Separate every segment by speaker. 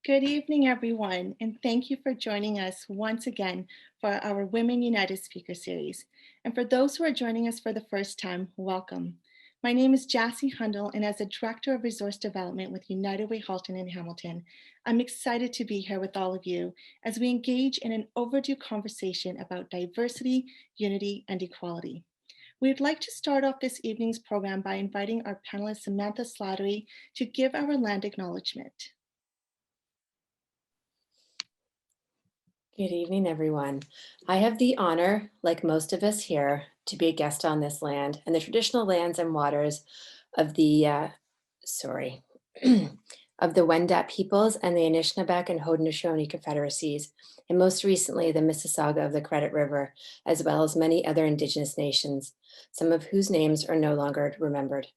Speaker 1: Good evening, everyone, and thank you for joining us once again for our Women United Speaker Series. And for those who are joining us for the first time, welcome. My name is Jassy Hundle, and as a Director of Resource Development with United Way Halton in Hamilton, I'm excited to be here with all of you as we engage in an overdue conversation about diversity, unity, and equality. We'd like to start off this evening's program by inviting our panelist, Samantha Slattery, to give our land acknowledgement.
Speaker 2: Good evening, everyone. I have the honor, like most of us here, to be a guest on this land and the traditional lands and waters of the, of the Wendat peoples and the Anishinaabe and Haudenosaunee confederacies, and most recently the Mississauga of the Credit River, as well as many other Indigenous nations, some of whose names are no longer remembered.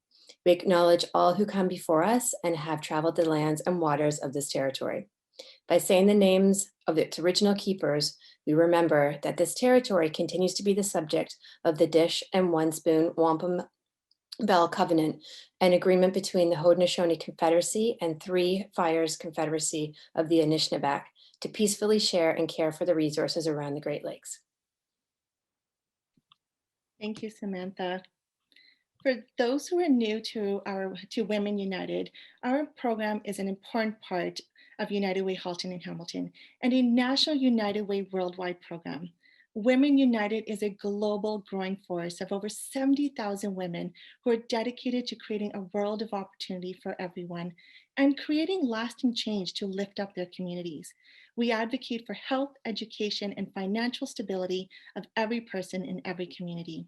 Speaker 2: We acknowledge all who come before us and have traveled the lands and waters of this territory. By saying the names of its original keepers, we remember that this territory continues to be the subject of the Dish and One Spoon Wampum Bell Covenant, an agreement between the Haudenosaunee Confederacy and Three Fires Confederacy of the Anishinaabe to peacefully share and care for the resources around the Great Lakes.
Speaker 1: Thank you, Samantha. For those who are new to Women United, our program is an important part of United Way Halton and Hamilton and a national United Way worldwide program. Women United is a global growing force of over 70,000 women who are dedicated to creating a world of opportunity for everyone and creating lasting change to lift up their communities. We advocate for health, education, and financial stability of every person in every community.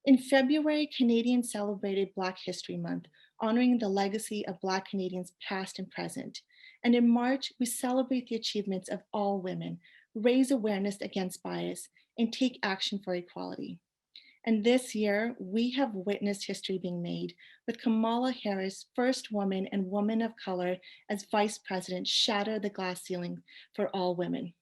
Speaker 1: In February, Canadians celebrated Black History Month, honoring the legacy of Black Canadians past and present. And in March, we celebrate the achievements of all women, raise awareness against bias, and take action for equality. And this year, we have witnessed history being made, with Kamala Harris, first woman and woman of color as vice president, shatter the glass ceiling for all women.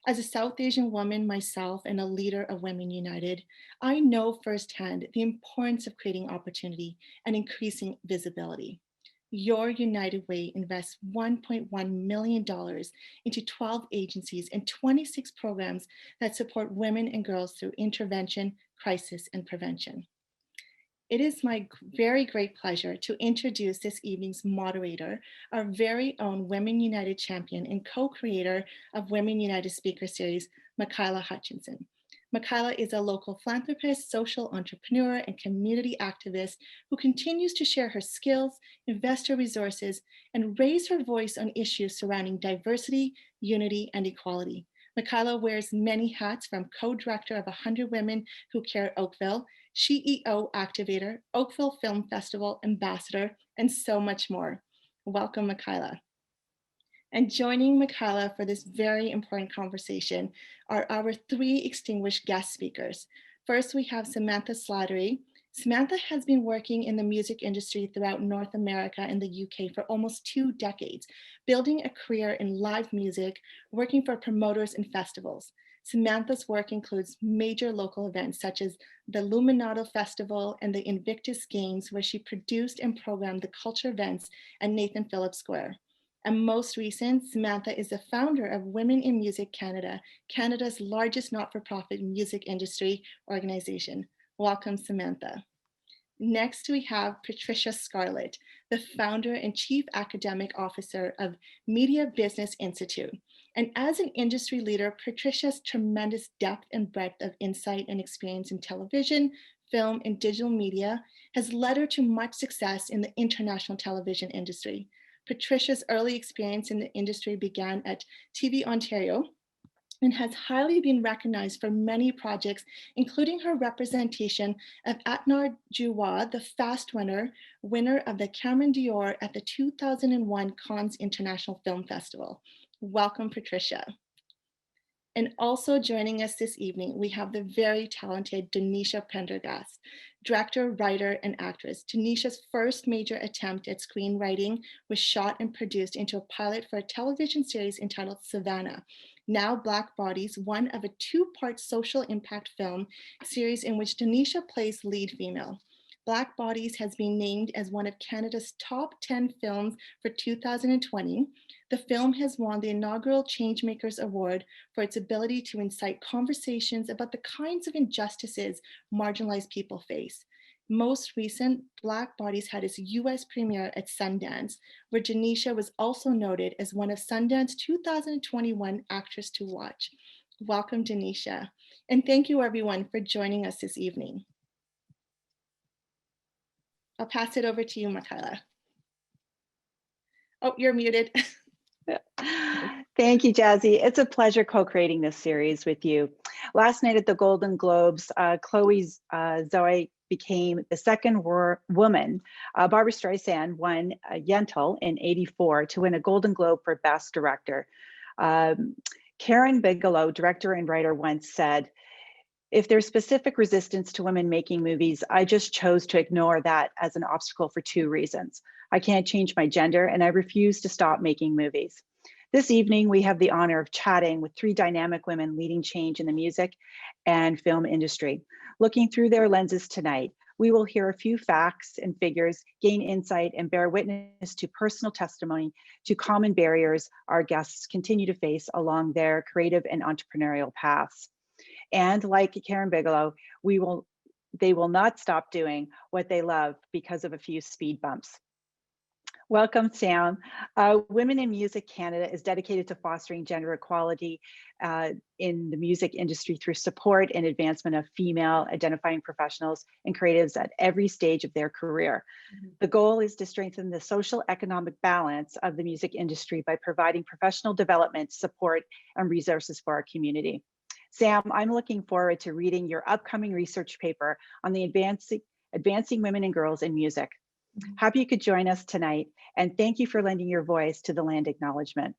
Speaker 1: As a South Asian woman myself and a leader of Women United, I know firsthand the importance of creating opportunity and increasing visibility. Your United Way invests $1.1 million into 12 agencies and 26 programs that support women and girls through intervention, crisis, and prevention. It is my very great pleasure to introduce this evening's moderator, our very own Women United champion and co-creator of Women United Speaker Series, Michaela Hutchinson. Michaela is a local philanthropist, social entrepreneur, and community activist who continues to share her skills, invest her resources, and raise her voice on issues surrounding diversity, unity, and equality. Michaela wears many hats, from co-director of 100 Women Who Care Oakville, CEO activator, Oakville Film Festival ambassador, and so much more. Welcome, Michaela. And joining Michaela for this very important conversation are our three extinguished guest speakers. First, we have Samantha Slattery. Samantha has been working in the music industry throughout North America and the UK for almost 2 decades, building a career in live music, working for promoters and festivals. Samantha's work includes major local events such as the Luminato Festival and the Invictus Games, where she produced and programmed the culture events at Nathan Phillips Square. And most recent, Samantha is the founder of Women in Music Canada, Canada's largest not-for-profit music industry organization. Welcome, Samantha. Next, we have Patricia Scarlett, the founder and chief academic officer of Media Business Institute. And as an industry leader, Patricia's tremendous depth and breadth of insight and experience in television, film, and digital media has led her to much success in the international television industry. Patricia's early experience in the industry began at TV Ontario and has highly been recognized for many projects, including her representation of Atnar Juwa, the fast runner, winner of the Cameron d'Or at the 2001 Cannes International Film Festival. Welcome, Patricia. And also joining us this evening, we have the very talented Denisha Pendergast, director, writer, and actress. Denisha's first major attempt at screenwriting was shot and produced into a pilot for a television series entitled Savannah, now Black Bodies, one of a 2-part social impact film series in which Denisha plays lead female. Black Bodies has been named as one of Canada's top 10 films for 2020. The film has won the inaugural Changemakers Award for its ability to incite conversations about the kinds of injustices marginalized people face. Most recent, Black Bodies had its US premiere at Sundance, where Denisha was also noted as one of Sundance 2021 Actress to Watch. Welcome, Denisha. And thank you, everyone, for joining us this evening. I'll pass it over to you, Michaela. Oh, you're muted.
Speaker 3: Thank you, Jazzy. It's a pleasure co-creating this series with you. Last night at the Golden Globes, Chloe Zoe became the second woman. Barbara Streisand won Yentl in '84 to win a Golden Globe for Best Director. Karen Bigelow, director and writer, once said, "If there's specific resistance to women making movies, I just chose to ignore that as an obstacle for two reasons. I can't change my gender, and I refuse to stop making movies." This evening, we have the honor of chatting with three dynamic women leading change in the music and film industry. Looking through their lenses tonight, we will hear a few facts and figures, gain insight, and bear witness to personal testimony to common barriers our guests continue to face along their creative and entrepreneurial paths. And like Karen Bigelow, they will not stop doing what they love because of a few speed bumps. Welcome, Sam. Women in Music Canada is dedicated to fostering gender equality in the music industry through support and advancement of female identifying professionals and creatives at every stage of their career. The goal is to strengthen the social economic balance of the music industry by providing professional development, support, and resources for our community. Sam, I'm looking forward to reading your upcoming research paper on the advancing women and girls in music. Happy you could join us tonight, and thank you for lending your voice to the land acknowledgement.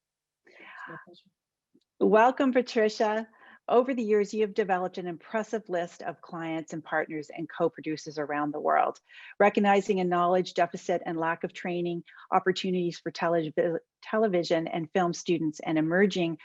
Speaker 3: Welcome, Patricia. Over the years, you have developed an impressive list of clients and partners and co-producers around the world. Recognizing a knowledge deficit and lack of training opportunities for television and film students and emerging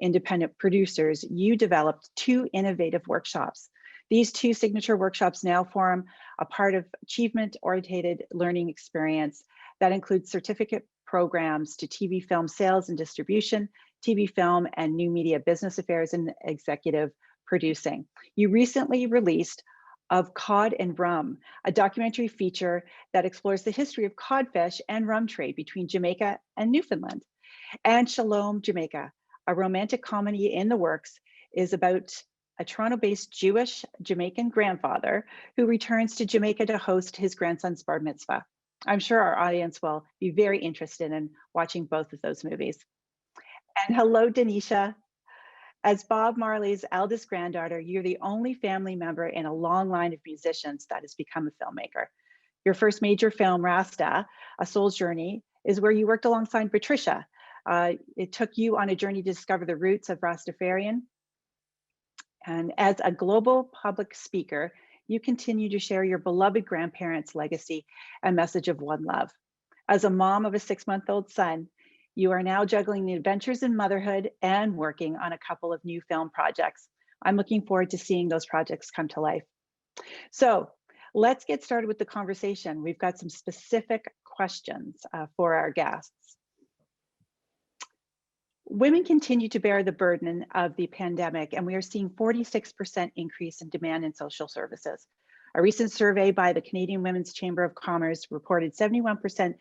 Speaker 3: independent producers, you developed two innovative workshops. These two signature workshops now form a part of achievement-oriented learning experience that includes certificate programs to TV film sales and distribution, TV film and new media business affairs, and executive producing. You recently released Of Cod and Rum, a documentary feature that explores the history of codfish and rum trade between Jamaica and Newfoundland. And Shalom Jamaica, a romantic comedy in the works, is about a Toronto-based Jewish Jamaican grandfather who returns to Jamaica to host his grandson's bar mitzvah. I'm sure our audience will be very interested in watching both of those movies. And hello, Denisha. As Bob Marley's eldest granddaughter, you're the only family member in a long line of musicians that has become a filmmaker. Your first major film, Rasta, A Soul's Journey, is where you worked alongside Patricia. It took you on a journey to discover the roots of Rastafarian. And as a global public speaker, you continue to share your beloved grandparents' legacy and message of one love. As a mom of a 6-month-old son, you are now juggling the adventures in motherhood and working on a couple of new film projects. I'm looking forward to seeing those projects come to life. So let's get started with the conversation. We've got some specific questions for our guests. Women continue to bear the burden of the pandemic, and we are seeing 46% increase in demand in social services. A recent survey by the Canadian Women's Chamber of Commerce reported 71%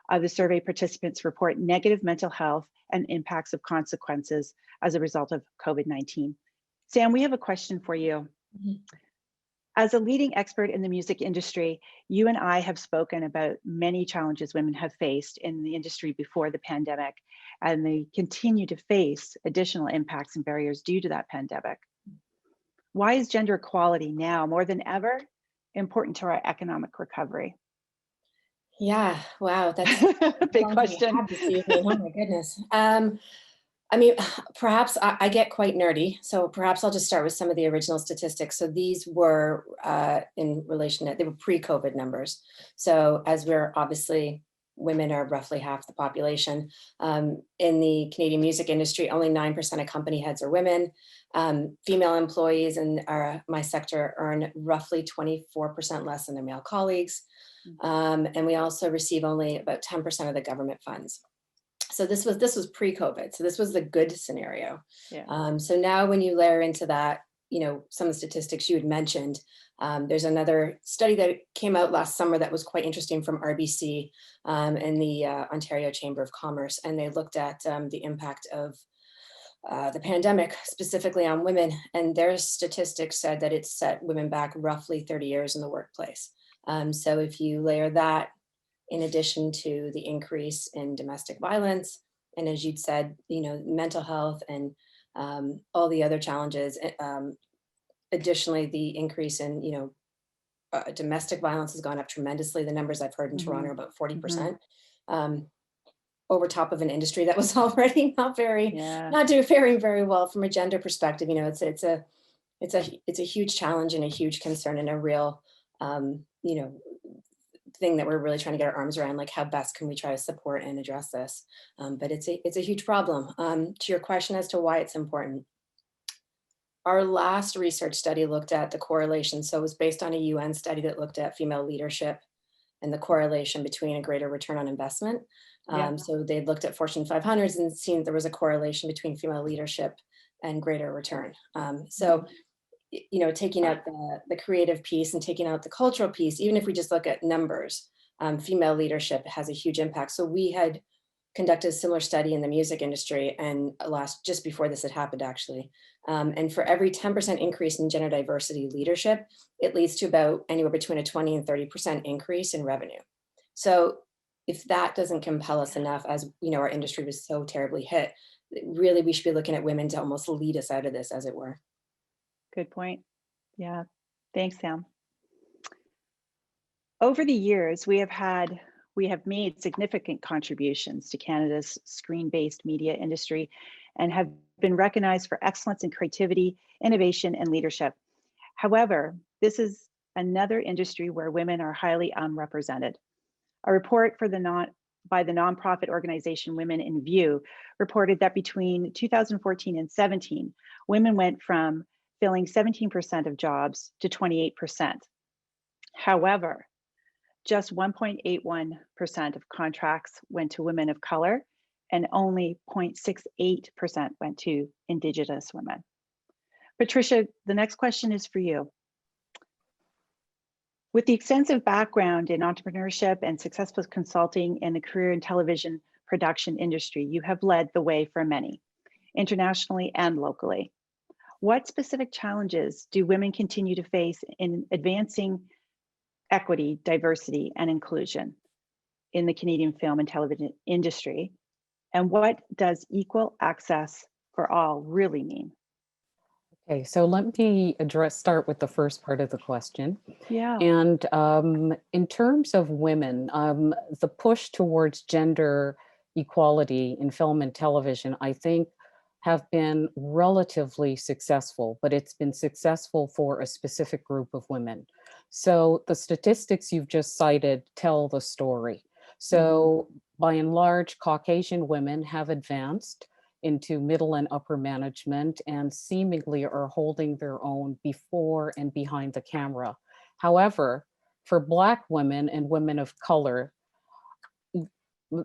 Speaker 3: of the survey participants report negative mental health and impacts of consequences as a result of COVID-19. Sam, we have a question for you. As a leading expert in the music industry, you and I have spoken about many challenges women have faced in the industry before the pandemic, and they continue to face additional impacts and barriers due to that pandemic. Why is gender equality now more than ever important to our economic recovery?
Speaker 2: Yeah, wow, that's
Speaker 3: a big question.
Speaker 2: Oh my goodness. I mean, perhaps I get quite nerdy, so perhaps I'll just start with some of the original statistics. So these were in relation to, they were pre-COVID numbers. So as we're obviously women are roughly half the population. In the Canadian music industry, only 9% of company heads are women. Female employees in my sector earn roughly 24% less than their male colleagues. And we also receive only about 10% of the government funds. So this was pre-COVID. So this was the good scenario.
Speaker 3: Yeah.
Speaker 2: So now when you layer into that, some of the statistics you had mentioned, there's another study that came out last summer that was quite interesting from RBC and the Ontario Chamber of Commerce. And they looked at the impact of the pandemic specifically on women. And their statistics said that it set women back roughly 30 years in the workplace. So if you layer that in addition to the increase in domestic violence, and as you'd said, mental health and all the other challenges, additionally, the increase in, domestic violence has gone up tremendously. The numbers I've heard in Toronto are about 40%. Over top of an industry that was already not doing very well from a gender perspective. It's a huge challenge and a huge concern and a real, thing that we're really trying to get our arms around, like how best can we try to support and address this. But it's a huge problem. To your question as to why it's important, our last research study looked at the correlation. So it was based on a UN study that looked at female leadership and the correlation between a greater return on investment. So they looked at Fortune 500s and seen there was a correlation between female leadership and greater return. Taking out the creative piece and taking out the cultural piece, even if we just look at numbers, female leadership has a huge impact. So we had conducted a similar study in the music industry and just before this had happened actually. And for every 10% increase in gender diversity leadership, it leads to about anywhere between a 20 and 30% increase in revenue. So if that doesn't compel us enough, as our industry was so terribly hit, really we should be looking at women to almost lead us out of this, as it were.
Speaker 3: Good point. Yeah. Thanks, Sam. Over the years, we have made significant contributions to Canada's screen-based media industry and have been recognized for excellence in creativity, innovation, and leadership. However, this is another industry where women are highly unrepresented. A report by the nonprofit organization Women in View reported that between 2014 and 17, women went from filling 17% of jobs to 28%. However, just 1.81% of contracts went to women of color and only 0.68% went to Indigenous women. Patricia, the next question is for you. With the extensive background in entrepreneurship and successful consulting in the career and television production industry, you have led the way for many, internationally and locally. What specific challenges do women continue to face in advancing equity, diversity, and inclusion in the Canadian film and television industry? And what does equal access for all really mean?
Speaker 4: Okay, so let me start with the first part of the question.
Speaker 3: Yeah.
Speaker 4: And in terms of women, the push towards gender equality in film and television, I think, have been relatively successful, but it's been successful for a specific group of women. So the statistics you've just cited tell the story. So by and large, Caucasian women have advanced into middle and upper management and seemingly are holding their own before and behind the camera. However, for Black women and women of color,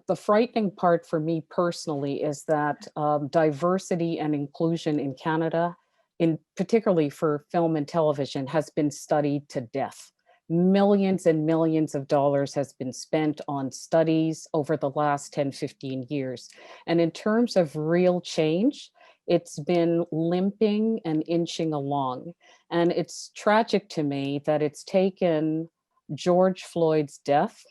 Speaker 4: the frightening part for me personally is that diversity and inclusion in Canada, particularly for film and television, has been studied to death. Millions and millions of dollars has been spent on studies over the last 10, 15 years. And in terms of real change, it's been limping and inching along. And it's tragic to me that it's taken George Floyd's death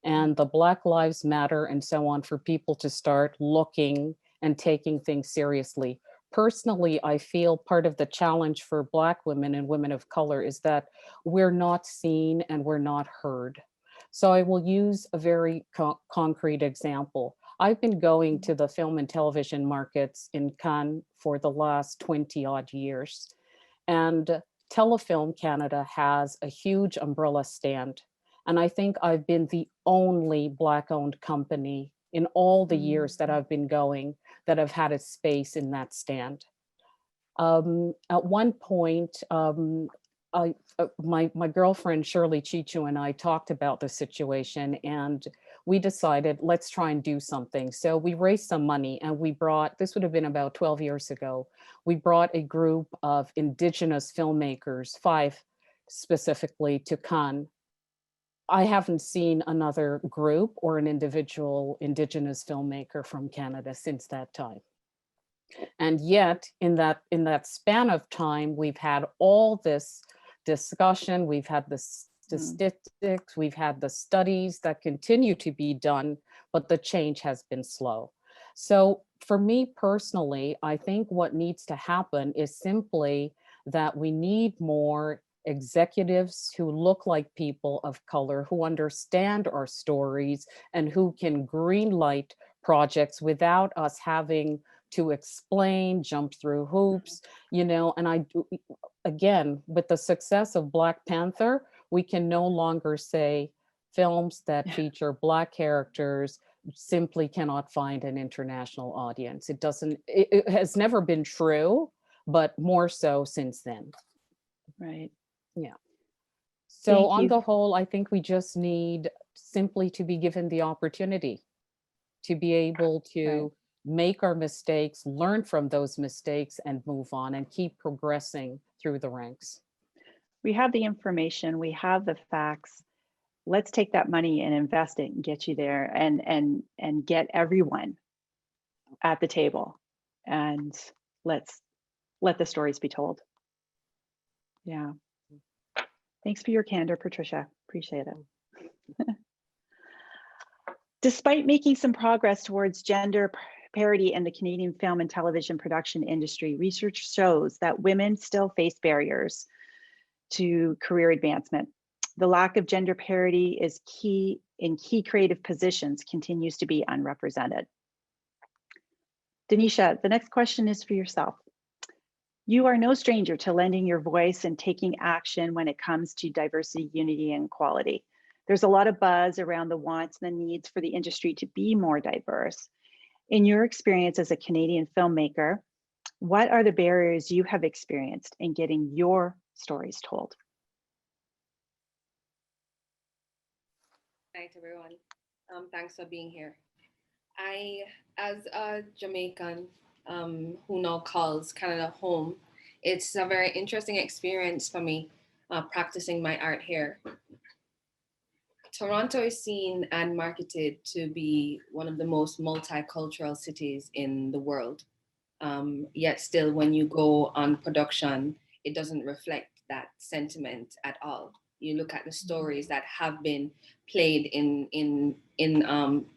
Speaker 4: and the Black Lives Matter and so on for people to start looking and taking things seriously. Personally, I feel part of the challenge for Black women and women of color is that we're not seen and we're not heard. So I will use a very concrete example. I've been going to the film and television markets in Cannes for the last 20 odd years. And Telefilm Canada has a huge umbrella stand. And I think I've been the only Black-owned company in all the years that I've been going that have had a space in that stand. At one point, my girlfriend Shirley Chichu and I talked about the situation, and we decided, let's try and do something. So we raised some money, and we brought, this would have been about 12 years ago, we brought a group of Indigenous filmmakers, 5 specifically, to Cannes. I haven't seen another group or an individual Indigenous filmmaker from Canada since that time. And yet in that span of time, we've had all this discussion, we've had the statistics, we've had the studies that continue to be done, but the change has been slow. So for me personally, I think what needs to happen is simply that we need more executives who look like people of color, who understand our stories, and who can greenlight projects without us having to explain, jump through hoops, you know. And again, with the success of Black Panther, we can no longer say films that feature Black characters simply cannot find an international audience. It has never been true, but more so since then.
Speaker 3: Right.
Speaker 4: Yeah. So on the whole, I think we just need simply to be given the opportunity to be able to make our mistakes, learn from those mistakes, and move on and keep progressing through the ranks.
Speaker 3: We have the information, we have the facts. Let's take that money and invest it and get you there, and get everyone at the table, and let's let the stories be told. Yeah. Thanks for your candor, Patricia. Appreciate it. Despite making some progress towards gender parity in the Canadian film and television production industry, research shows that women still face barriers to career advancement. The lack of gender parity is key creative positions continues to be unrepresented. Denisha, the next question is for yourself. You are no stranger to lending your voice and taking action when it comes to diversity, unity, and equality. There's a lot of buzz around the wants and the needs for the industry to be more diverse. In your experience as a Canadian filmmaker, what are the barriers you have experienced in getting your stories told?
Speaker 5: Night, everyone. Thanks for being here. As a Jamaican who now calls Canada home, it's a very interesting experience for me practicing my art here. Toronto is seen and marketed to be one of the most multicultural cities in the world. Yet still, when you go on production, it doesn't reflect that sentiment at all. You look at the stories that have been played in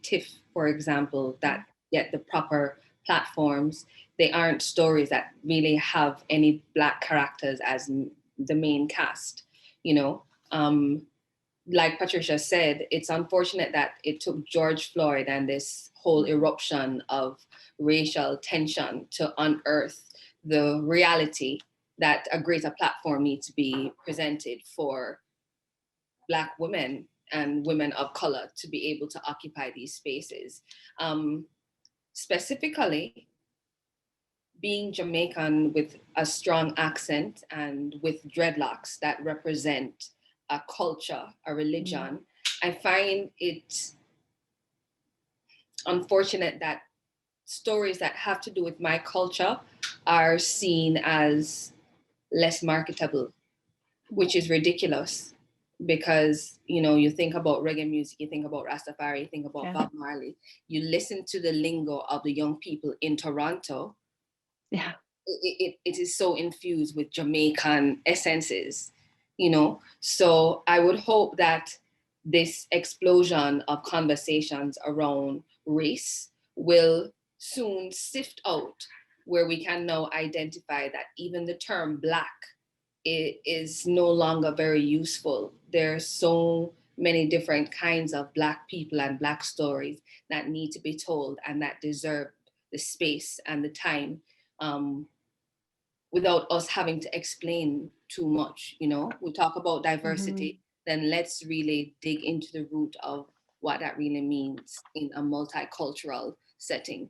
Speaker 5: TIFF, for example, that get the proper platforms. They aren't stories that really have any Black characters as the main cast, you know. Like Patricia said, it's unfortunate that it took George Floyd and this whole eruption of racial tension to unearth the reality that a greater platform needs to be presented for Black women and women of color to be able to occupy these spaces. Specifically, being Jamaican with a strong accent and with dreadlocks that represent a culture, a religion, I find it unfortunate that stories that have to do with my culture are seen as less marketable, which is ridiculous because, you know, you think about reggae music, you think about Rastafari, you think about Bob Marley, you listen to the lingo of the young people in Toronto.
Speaker 3: Yeah.
Speaker 5: It is so infused with Jamaican essences, you know? So I would hope that this explosion of conversations around race will soon sift out where we can now identify that even the term Black is no longer very useful. There are so many different kinds of Black people and Black stories that need to be told and that deserve the space and the time without us having to explain too much. You know, we talk about diversity. then let's really dig into the root of what that really means in a multicultural setting.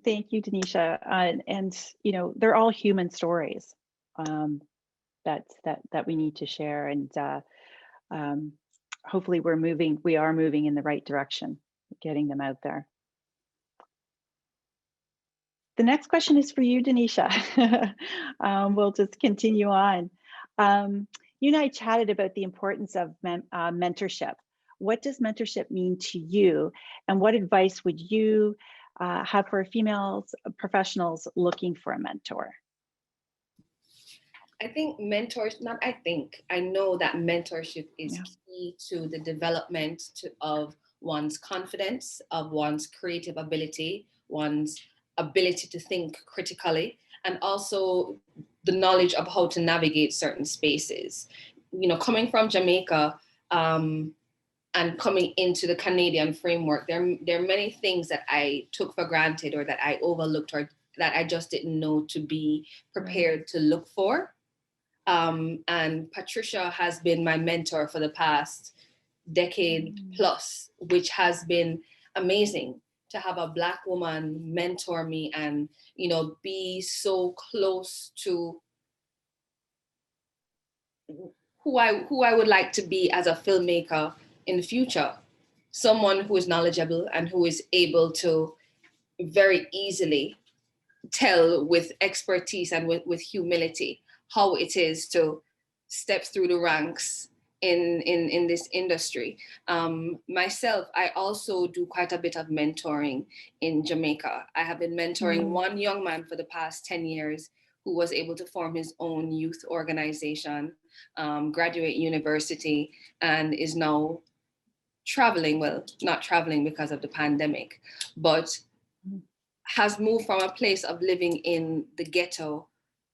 Speaker 3: Thank you, Denisha. And you know, they're all human stories that we need to share, and hopefully we are moving in the right direction, getting them out there. The next question is for you, Denisha. We'll just continue on. You and I chatted about the importance of mentorship. What does mentorship mean to you? And what advice would you have for females professionals looking for a mentor?
Speaker 5: I think I know that mentorship is key to the development of one's confidence, of one's creative ability, one's ability to think critically, and also the knowledge of how to navigate certain spaces. You know, coming from Jamaica and coming into the Canadian framework, there are many things that I took for granted or that I overlooked or that I just didn't know to be prepared to look for. And Patricia has been my mentor for the past decade plus, which has been amazing to have a Black woman mentor me and, you know, be so close to who I would like to be as a filmmaker in the future. Someone who is knowledgeable and who is able to very easily tell with expertise and with humility how it is to step through the ranks in this industry. Myself, I also do quite a bit of mentoring in Jamaica. I have been mentoring one young man for the past 10 years who was able to form his own youth organization, graduate university, and is now traveling, well, not traveling because of the pandemic, but has moved from a place of living in the ghetto,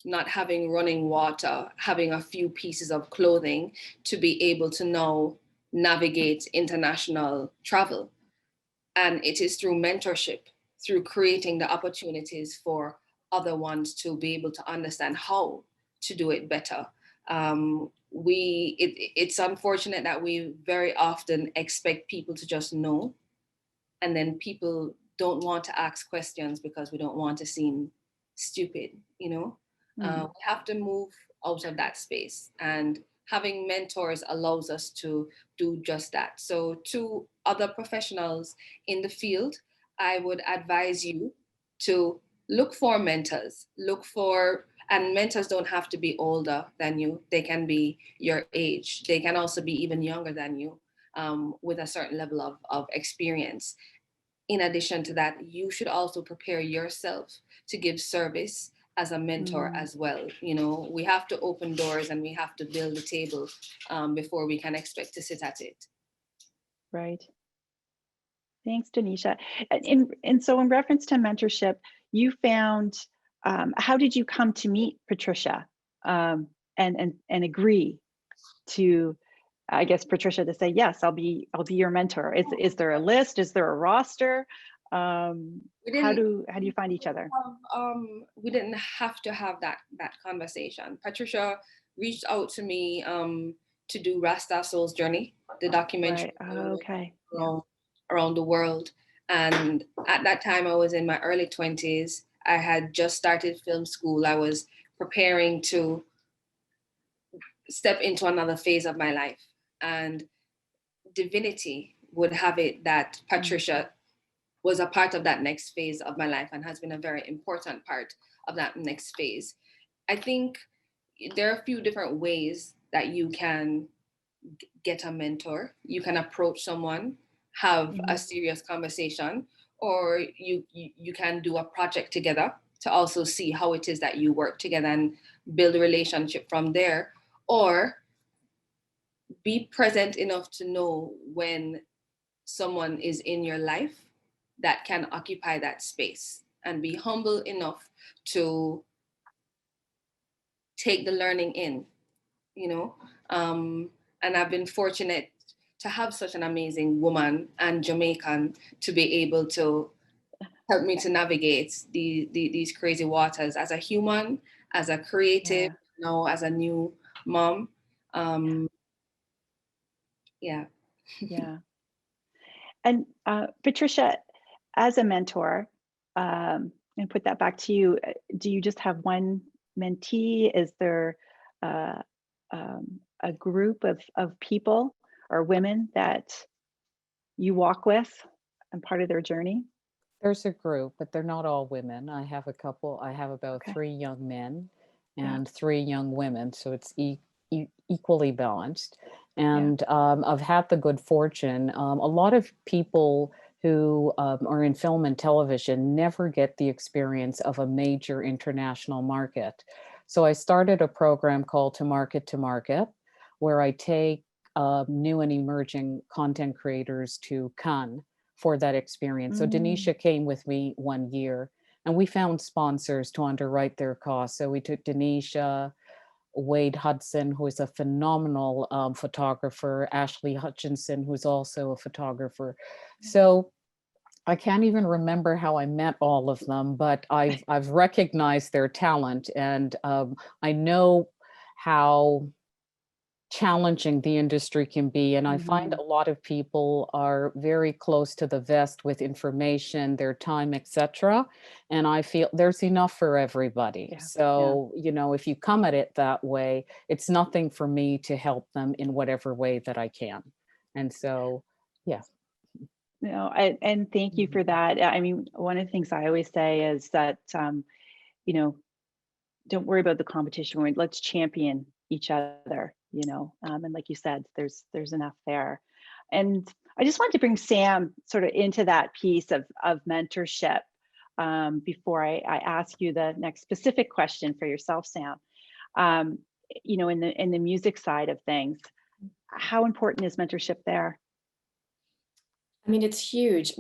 Speaker 5: not having running water, having a few pieces of clothing, to be able to now navigate international travel. And it is through mentorship, through creating the opportunities for other ones to be able to understand how to do it better. It's unfortunate that we very often expect people to just know, and then people don't want to ask questions because we don't want to seem stupid, you know? We have to move out of that space, and having mentors allows us to do just that. So to other professionals in the field, I would advise you to look for mentors, and mentors don't have to be older than you. They can be your age. They can also be even younger than you, with a certain level of experience. In addition to that, you should also prepare yourself to give service as a mentor as well. You know, we have to open doors and we have to build the table before we can expect to sit at it.
Speaker 3: Right. Thanks, Denisha. And so in reference to mentorship, you found, how did you come to meet Patricia and agree to, I guess, Patricia to say, yes, I'll be your mentor? Is there a list? Is there a roster? How do you find each other?
Speaker 5: We didn't have to have that conversation. Patricia reached out to me to do Rasta Soul's Journey, the documentary.
Speaker 3: Right. Okay.
Speaker 5: Around the world. And at that time, I was in my early 20s. I had just started film school. I was preparing to step into another phase of my life. And divinity would have it that Patricia was a part of that next phase of my life and has been a very important part of that next phase. I think there are a few different ways that you can get a mentor. You can approach someone, have a serious conversation, or you can do a project together to also see how it is that you work together and build a relationship from there, or be present enough to know when someone is in your life that can occupy that space, and be humble enough to take the learning in, you know. And I've been fortunate to have such an amazing woman and Jamaican to be able to help me to navigate these crazy waters as a human, as a creative, you know, as a new mom. Yeah.
Speaker 3: Yeah. And Patricia, as a mentor, and put that back to you, do you just have one mentee? Is there a group of people or women that you walk with and part of their journey?
Speaker 4: There's a group, but they're not all women. I have a couple, I have about
Speaker 3: Okay.
Speaker 4: 3 young men
Speaker 3: Yeah.
Speaker 4: and 3 young women, so it's equally balanced.
Speaker 3: Yeah.
Speaker 4: And I've had the good fortune. A lot of people who are in film and television never get the experience of a major international market. So I started a program called To Market, where I take new and emerging content creators to Cannes for that experience. So
Speaker 3: Mm.
Speaker 4: Denisha came with me 1 year, and we found sponsors to underwrite their costs. So we took Denisha, Wade Hudson, who is a phenomenal photographer, Ashley Hutchinson, who's also a photographer. So I can't even remember how I met all of them, but I've recognized their talent, and I know how challenging the industry can be. And I find
Speaker 3: Mhm.
Speaker 4: a lot of people are very close to the vest with information, their time, etc. And I feel there's enough for everybody.
Speaker 3: Yeah. Yeah.
Speaker 4: So, if you come at it that way, it's nothing for me to help them in whatever way that I can. And so, yeah.
Speaker 3: No, and thank you for that. I mean, one of the things I always say is that, you know, don't worry about the competition. Let's champion each other, and like you said, there's enough there. And I just wanted to bring Sam sort of into that piece of mentorship before I ask you the next specific question for yourself, Sam. Um, in the music side of things, how important is mentorship there?
Speaker 2: I mean, it's huge.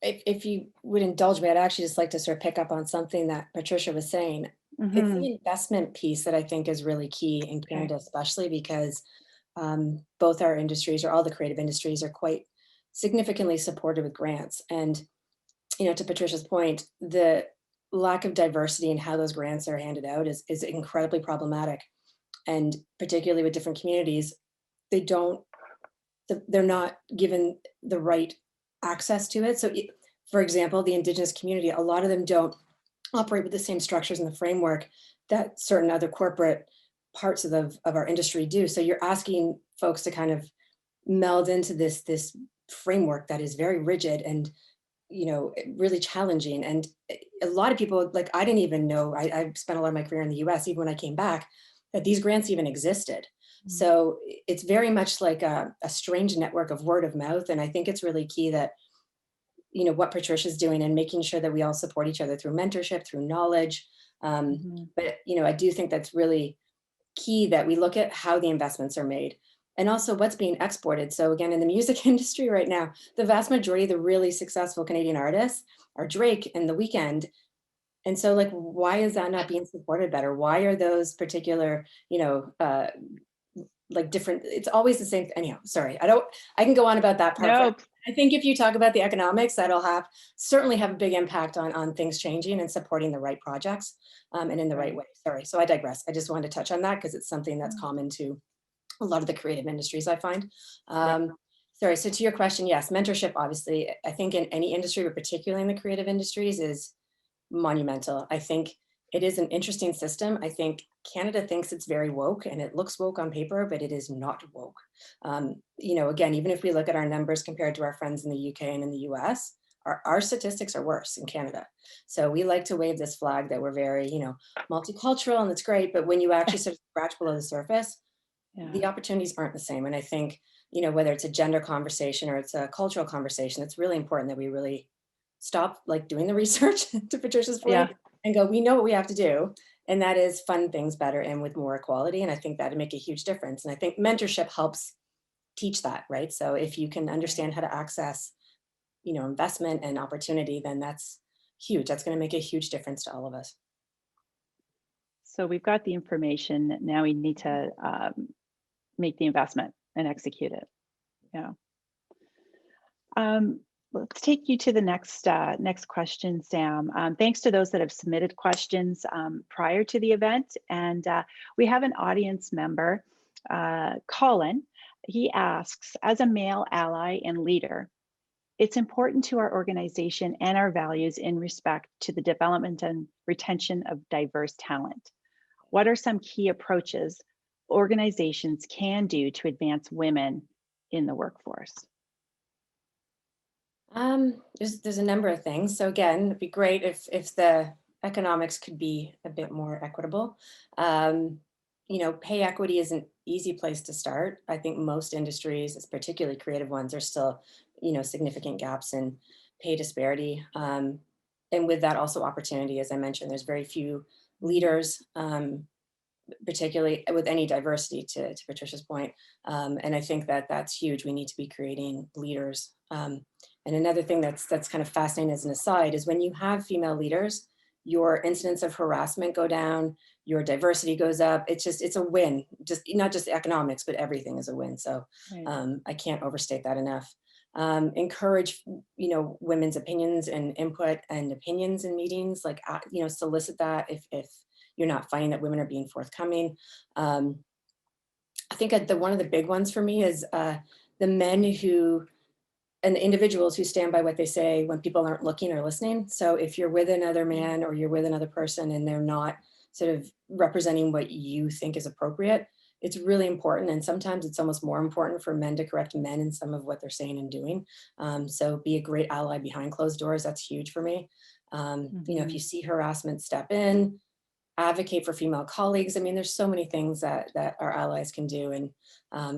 Speaker 2: If you would indulge me, I'd actually just like to sort of pick up on something that Patricia was saying. It's
Speaker 3: Hmm.
Speaker 2: the investment piece that I think is really key in
Speaker 3: Okay.
Speaker 2: Canada, especially because both our industries, or all the creative industries, are quite significantly supported with grants. And, to Patricia's point, the lack of diversity in how those grants are handed out is incredibly problematic. And particularly with different communities, they don't, they're not given the right access to it. So, for example, the Indigenous community, a lot of them don't operate with the same structures and the framework that certain other corporate parts of our industry do. So you're asking folks to kind of meld into this framework that is very rigid and really challenging. And a lot of people, like, I didn't even know, I spent a lot of my career in the US, even when I came back, that these grants even existed. So it's very much like a strange network of word of mouth. And I think it's really key that what Patricia's doing and making sure that we all support each other through mentorship, through knowledge.
Speaker 3: Hmm.
Speaker 2: But I do think that's really key, that we look at how the investments are made and also what's being exported. So again, in the music industry right now, the vast majority of the really successful Canadian artists are Drake and The Weeknd. And so, like, why is that not being supported better? Why are those particular, like, different, it's always the same. Anyhow, sorry, I can go on about that part.
Speaker 3: Nope.
Speaker 2: I think if you talk about the economics, that'll certainly have a big impact on things changing and supporting the right projects and in the right way. Sorry, so I digress. I just wanted to touch on that because it's something that's common to a lot of the creative industries, I find. Sorry, so to your question, yes, mentorship, obviously, I think in any industry, but particularly in the creative industries, is monumental. I think it is an interesting system. I think Canada thinks it's very woke and it looks woke on paper, but it is not woke. Again, even if we look at our numbers compared to our friends in the UK and in the US, our statistics are worse in Canada. So we like to wave this flag that we're very, multicultural, and that's great. But when you actually sort of scratch below the surface, the opportunities aren't the same. And I think, whether it's a gender conversation or it's a cultural conversation, it's really important that we really stop, like, doing the research to Patricia's point,
Speaker 3: Yeah.
Speaker 2: and go, we know what we have to do. And that is fund things better and with more equality. And I think that'd make a huge difference. And I think mentorship helps teach that, right? So if you can understand how to access, investment and opportunity, then that's huge. That's going to make a huge difference to all of us.
Speaker 3: So we've got the information. Now we need to make the investment and execute it. Yeah. let's take you to the next question, Sam. Thanks to those that have submitted questions prior to the event. And we have an audience member, Colin. He asks, as a male ally and leader, it's important to our organization and our values in respect to the development and retention of diverse talent. What are some key approaches organizations can do to advance women in the workforce?
Speaker 2: There's a number of things. So again, it'd be great if the economics could be a bit more equitable. Pay equity is an easy place to start. I think most industries, particularly creative ones, are still, significant gaps in pay disparity. And with that also opportunity, as I mentioned, there's very few leaders, particularly with any diversity, to Patricia's point. And I think that that's huge. We need to be creating leaders. And another thing that's kind of fascinating as an aside is when you have female leaders, your incidents of harassment go down, your diversity goes up. It's a win, just not just the economics, but everything is a win. So
Speaker 3: Right.
Speaker 2: I can't overstate that enough. Encourage, women's opinions and input and opinions in meetings, like, solicit that if you're not finding that women are being forthcoming. I think one of the big ones for me is the men and the individuals who stand by what they say when people aren't looking or listening. So if you're with another man or you're with another person and they're not sort of representing what you think is appropriate, it's really important. And sometimes it's almost more important for men to correct men in some of what they're saying and doing. So be a great ally behind closed doors. That's huge for me. If you see harassment, step in, advocate for female colleagues. I mean, there's so many things that our allies can do, and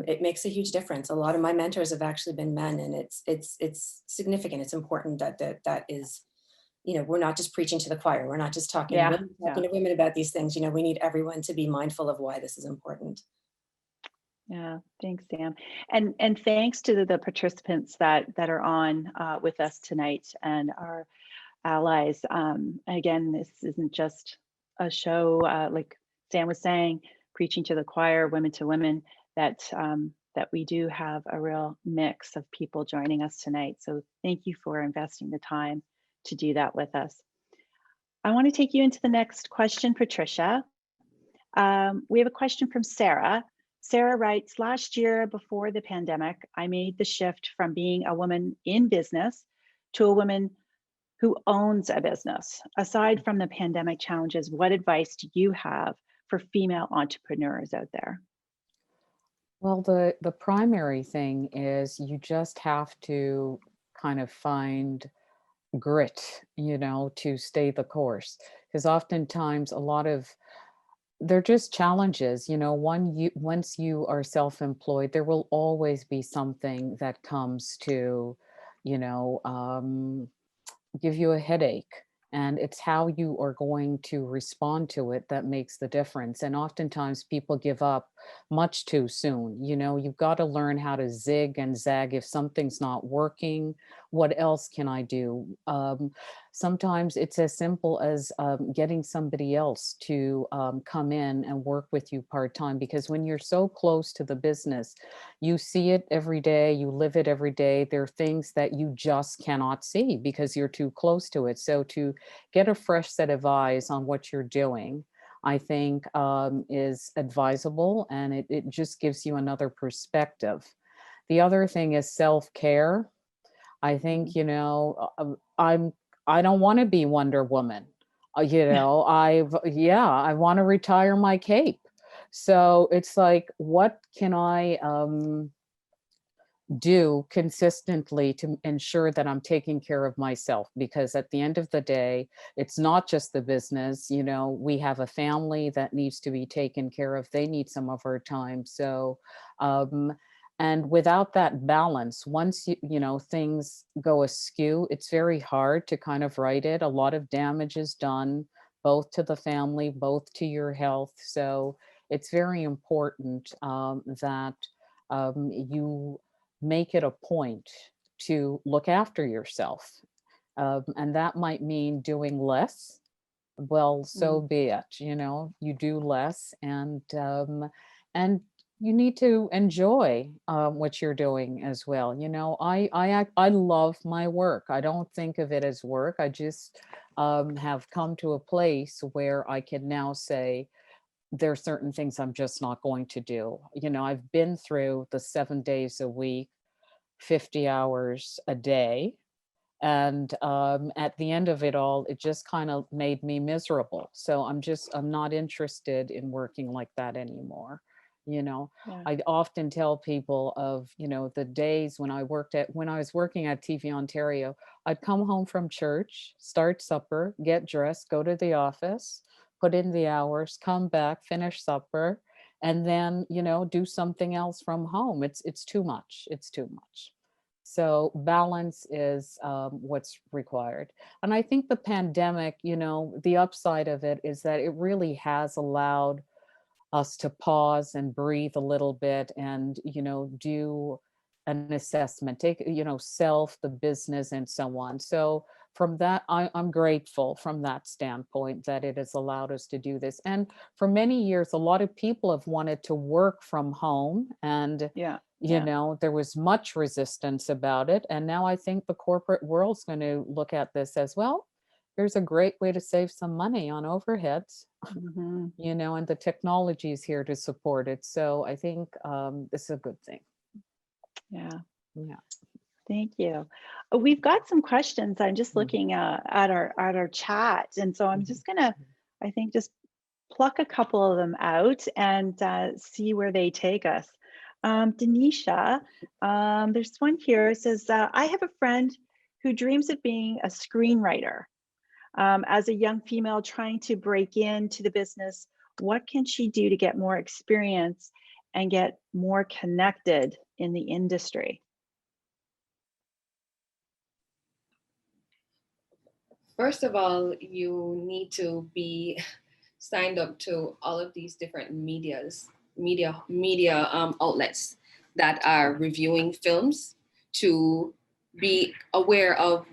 Speaker 2: it makes a huge difference. A lot of my mentors have actually been men, and it's significant. It's important that is, we're not just preaching to the choir. We're not just talking
Speaker 3: Yeah.
Speaker 2: to women about these things. We need everyone to be mindful of why this is important.
Speaker 3: Yeah, thanks, Sam. And thanks to the participants that are on with us tonight and our allies. Again, this isn't just a show, like Sam was saying, preaching to the choir, women to women, that we do have a real mix of people joining us tonight. So thank you for investing the time to do that with us. I want to take you into the next question, Patricia. We have a question from Sarah. Sarah writes, last year before the pandemic, I made the shift from being a woman in business to a woman who owns a business. Aside from the pandemic challenges, what advice do you have for female entrepreneurs out there?
Speaker 4: Well, the primary thing is you just have to kind of find grit, to stay the course. Because oftentimes they're just challenges, once you are self-employed, there will always be something that comes to, give you a headache. And it's how you are going to respond to it that makes the difference. And oftentimes people give up much too soon. You've got to learn how to zig and zag. If something's not working, what else can I do? Sometimes it's as simple as getting somebody else to come in and work with you part-time, because when you're so close to the business, you see it every day, you live it every day. There are things that you just cannot see because you're too close to it. So to get a fresh set of eyes on what you're doing, I think is advisable, and it just gives you another perspective. The other thing is self-care. I think, I don't want to be Wonder Woman. I want to retire my cape. So it's like, what can I do consistently to ensure that I'm taking care of myself? Because at the end of the day, it's not just the business. We have a family that needs to be taken care of. They need some of our time. So, and without that balance, once things go askew, it's very hard to kind of right it. A lot of damage is done, both to the family, both to your health. So it's very important that you make it a point to look after yourself. And that might mean doing less. Well, so be it. You do less, and you need to enjoy what you're doing as well. You know, I love my work. I don't think of it as work. I just have come to a place where I can now say there are certain things I'm just not going to do. You know, I've been through the 7 days a week, 50 hours a day. And at the end of it all, it just kind of made me miserable. So I'm not interested in working like that anymore. You know,
Speaker 3: Yeah.
Speaker 4: I often tell people of, you know, the days when when I was working at TV Ontario, I'd come home from church, start supper, get dressed, go to the office, put in the hours, come back, finish supper, and then, you know, do something else from home. It's too much. It's too much. So balance is what's required. And I think the pandemic, you know, the upside of it is that it really has allowed us to pause and breathe a little bit and, you know, do an assessment, take, you know, self, the business, and so on. So from that, I'm grateful from that standpoint that it has allowed us to do this. And for many years, a lot of people have wanted to work from home, and
Speaker 3: Yeah.
Speaker 4: you know, there was much resistance about it. And now I think the corporate world's going to look at this as well. Here's a great way to save some money on overheads,
Speaker 3: Mhm.
Speaker 4: you know, and the technology is here to support it. So I think this is a good thing.
Speaker 3: Yeah.
Speaker 4: Yeah.
Speaker 3: Thank you. We've got some questions. I'm just
Speaker 4: Mhm.
Speaker 3: looking at our chat, and so I'm just gonna, I think, just pluck a couple of them out and see where they take us. Denisha, there's one here. It says, I have a friend who dreams of being a screenwriter. As a young female trying to break into the business, what can she do to get more experience and get more connected in the industry?
Speaker 5: First of all, you need to be signed up to all of these different media outlets that are reviewing films, to be aware of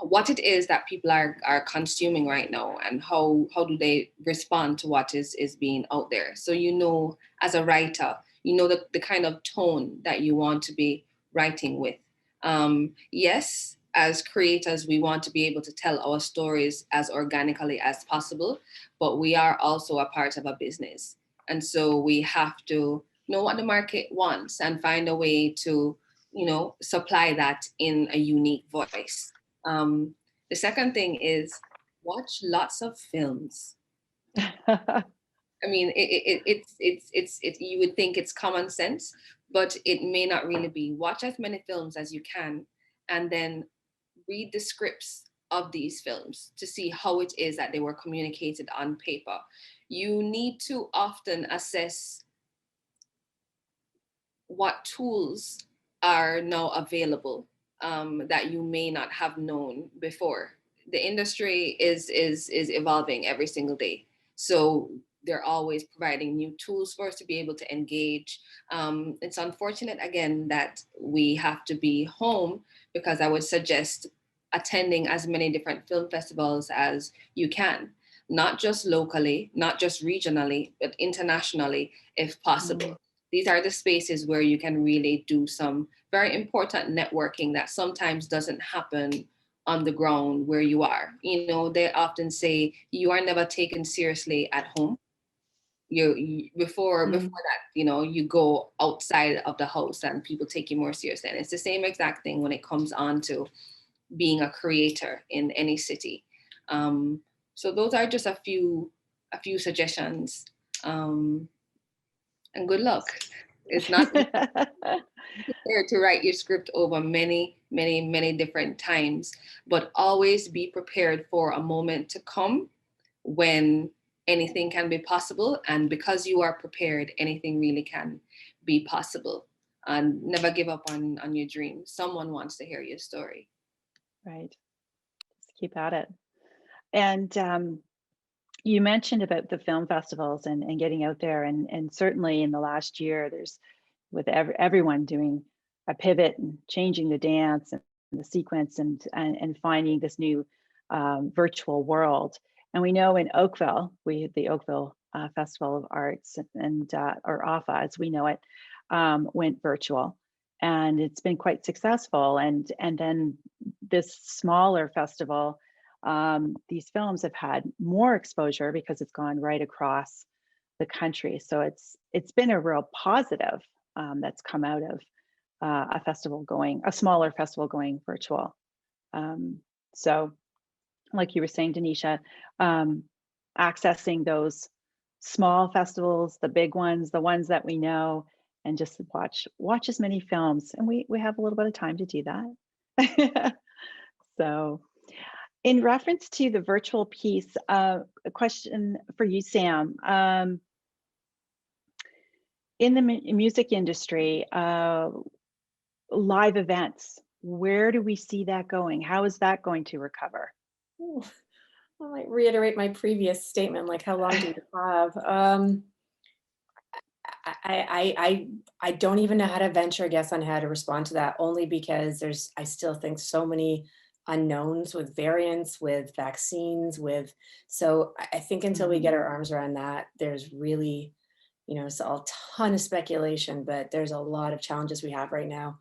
Speaker 5: what it is that people are consuming right now, and how do they respond to what is being out there. So, you know, as a writer, you know the kind of tone that you want to be writing with. Yes, as creators, we want to be able to tell our stories as organically as possible, but we are also a part of a business. And so we have to know what the market wants and find a way to, you know, supply that in a unique voice. The second thing is watch lots of films. I mean, it's you would think it's common sense, but it may not really be. Watch as many films as you can, and then read the scripts of these films to see how it is that they were communicated on paper. You need to often assess what tools are now available that you may not have known before. The industry is evolving every single day, so they're always providing new tools for us to be able to engage. It's unfortunate again that we have to be home, because I would suggest attending as many different film festivals as you can, not just locally, not just regionally, but internationally if possible. These are the spaces where you can really do some very important networking that sometimes doesn't happen on the ground where you are. You know, they often say you are never taken seriously at home. Before that, you know, you go outside of the house and people take you more seriously. And it's the same exact thing when it comes on to being a creator in any city. So those are just a few suggestions. And good luck. It's not there to write your script over many, many, many different times, but always be prepared for a moment to come when anything can be possible. And because you are prepared, anything really can be possible. And never give up on your dreams. Someone wants to hear your story.
Speaker 3: Right. Just keep at it. And you mentioned about the film festivals and getting out there, and certainly in the last year, there's with everyone doing a pivot and changing the dance and the sequence and finding this new virtual world. And we know in Oakville, the Oakville Festival of Arts, and or AFA as we know it, went virtual, and it's been quite successful. And then this smaller festival, these films have had more exposure because it's gone right across the country. So it's been a real positive that's come out of a smaller festival going virtual. So like you were saying, Denisha, accessing those small festivals, the big ones, the ones that we know, and just watch as many films. And we have a little bit of time to do that. So in reference to the virtual piece, a question for you, Sam. In the music industry, live events, where do we see that going? How is that going to recover?
Speaker 2: Ooh, I might reiterate my previous statement, like how long do you have? I don't even know how to venture a guess on how to respond to that, only because I still think so many unknowns with variants, with vaccines, so I think until we get our arms around that, there's really, it's a ton of speculation, but there's a lot of challenges we have right now.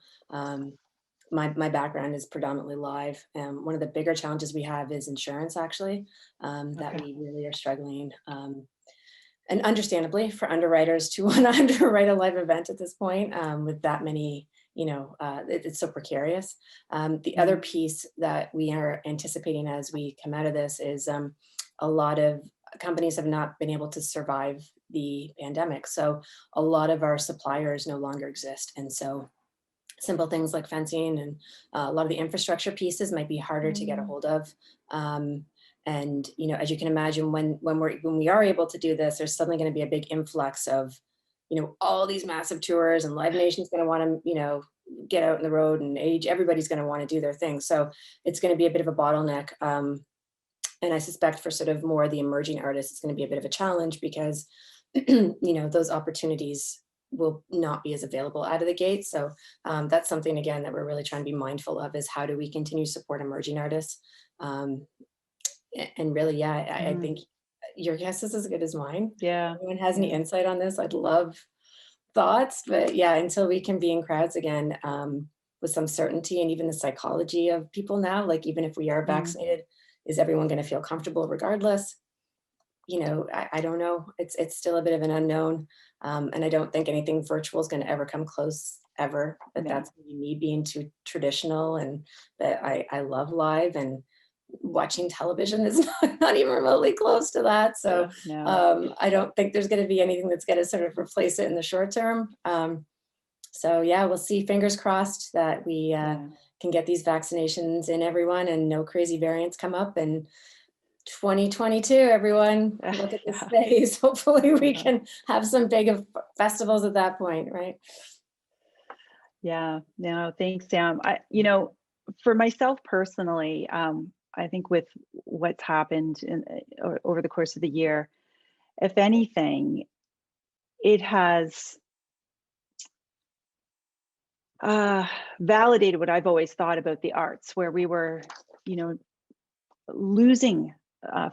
Speaker 2: My background is predominantly live. One of the bigger challenges we have is insurance, actually, that we really are struggling. And understandably, for underwriters to want to underwrite a live event at this point, with that many, it's so precarious. The other piece that we are anticipating as we come out of this is a lot of companies have not been able to survive the pandemic. So a lot of our suppliers no longer exist. And so simple things like fencing and a lot of the infrastructure pieces might be harder to get a hold of. And as you can imagine, when we are able to do this, there's suddenly going to be a big influx of, all these massive tours, and Live Nation's going to want to, get out in the road, and everybody's going to want to do their thing. So it's going to be a bit of a bottleneck. And I suspect for sort of more the emerging artists, it's going to be a bit of a challenge because, those opportunities will not be as available out of the gate. So that's something, again, that we're really trying to be mindful of, is how do we continue to support emerging artists? And really, I think your guess is as good as mine.
Speaker 3: Yeah.
Speaker 2: If anyone has any insight on this, I'd love thoughts. But yeah, until we can be in crowds again with some certainty, and even the psychology of people now, like even if we are vaccinated, is everyone going to feel comfortable regardless? I don't know. It's still a bit of an unknown. And I don't think anything virtual is going to ever come close ever. But that's me being too traditional, and that I love live, and watching television is not even remotely close to that. So I don't think there's going to be anything that's going to sort of replace it in the short term. So yeah, we'll see. Fingers crossed that we can get these vaccinations in everyone, and no crazy variants come up. And 2022, everyone, look at this space. Hopefully we can have some big festivals at that point, right?
Speaker 3: Yeah, no, thanks, Sam. For myself personally, I think with what's happened over the course of the year, if anything, it has validated what I've always thought about the arts, where we were, losing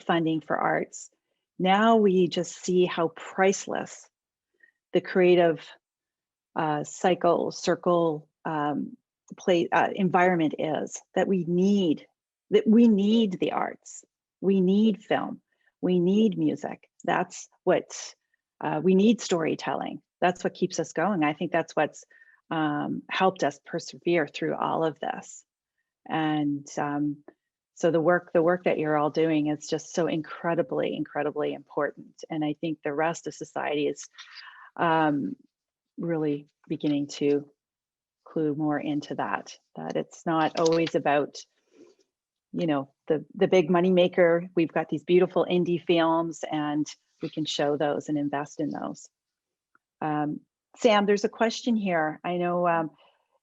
Speaker 3: funding for arts. Now we just see how priceless the creative circle environment is, that we need the arts. We need film. We need music. That's what we need. Storytelling. That's what keeps us going. I think that's what's helped us persevere through all of this. And so the work that you're all doing is just so incredibly, incredibly important. And I think the rest of society is really beginning to clue more into that it's not always about, the big money maker. We've got these beautiful indie films, and we can show those and invest in those. Sam, there's a question here. I know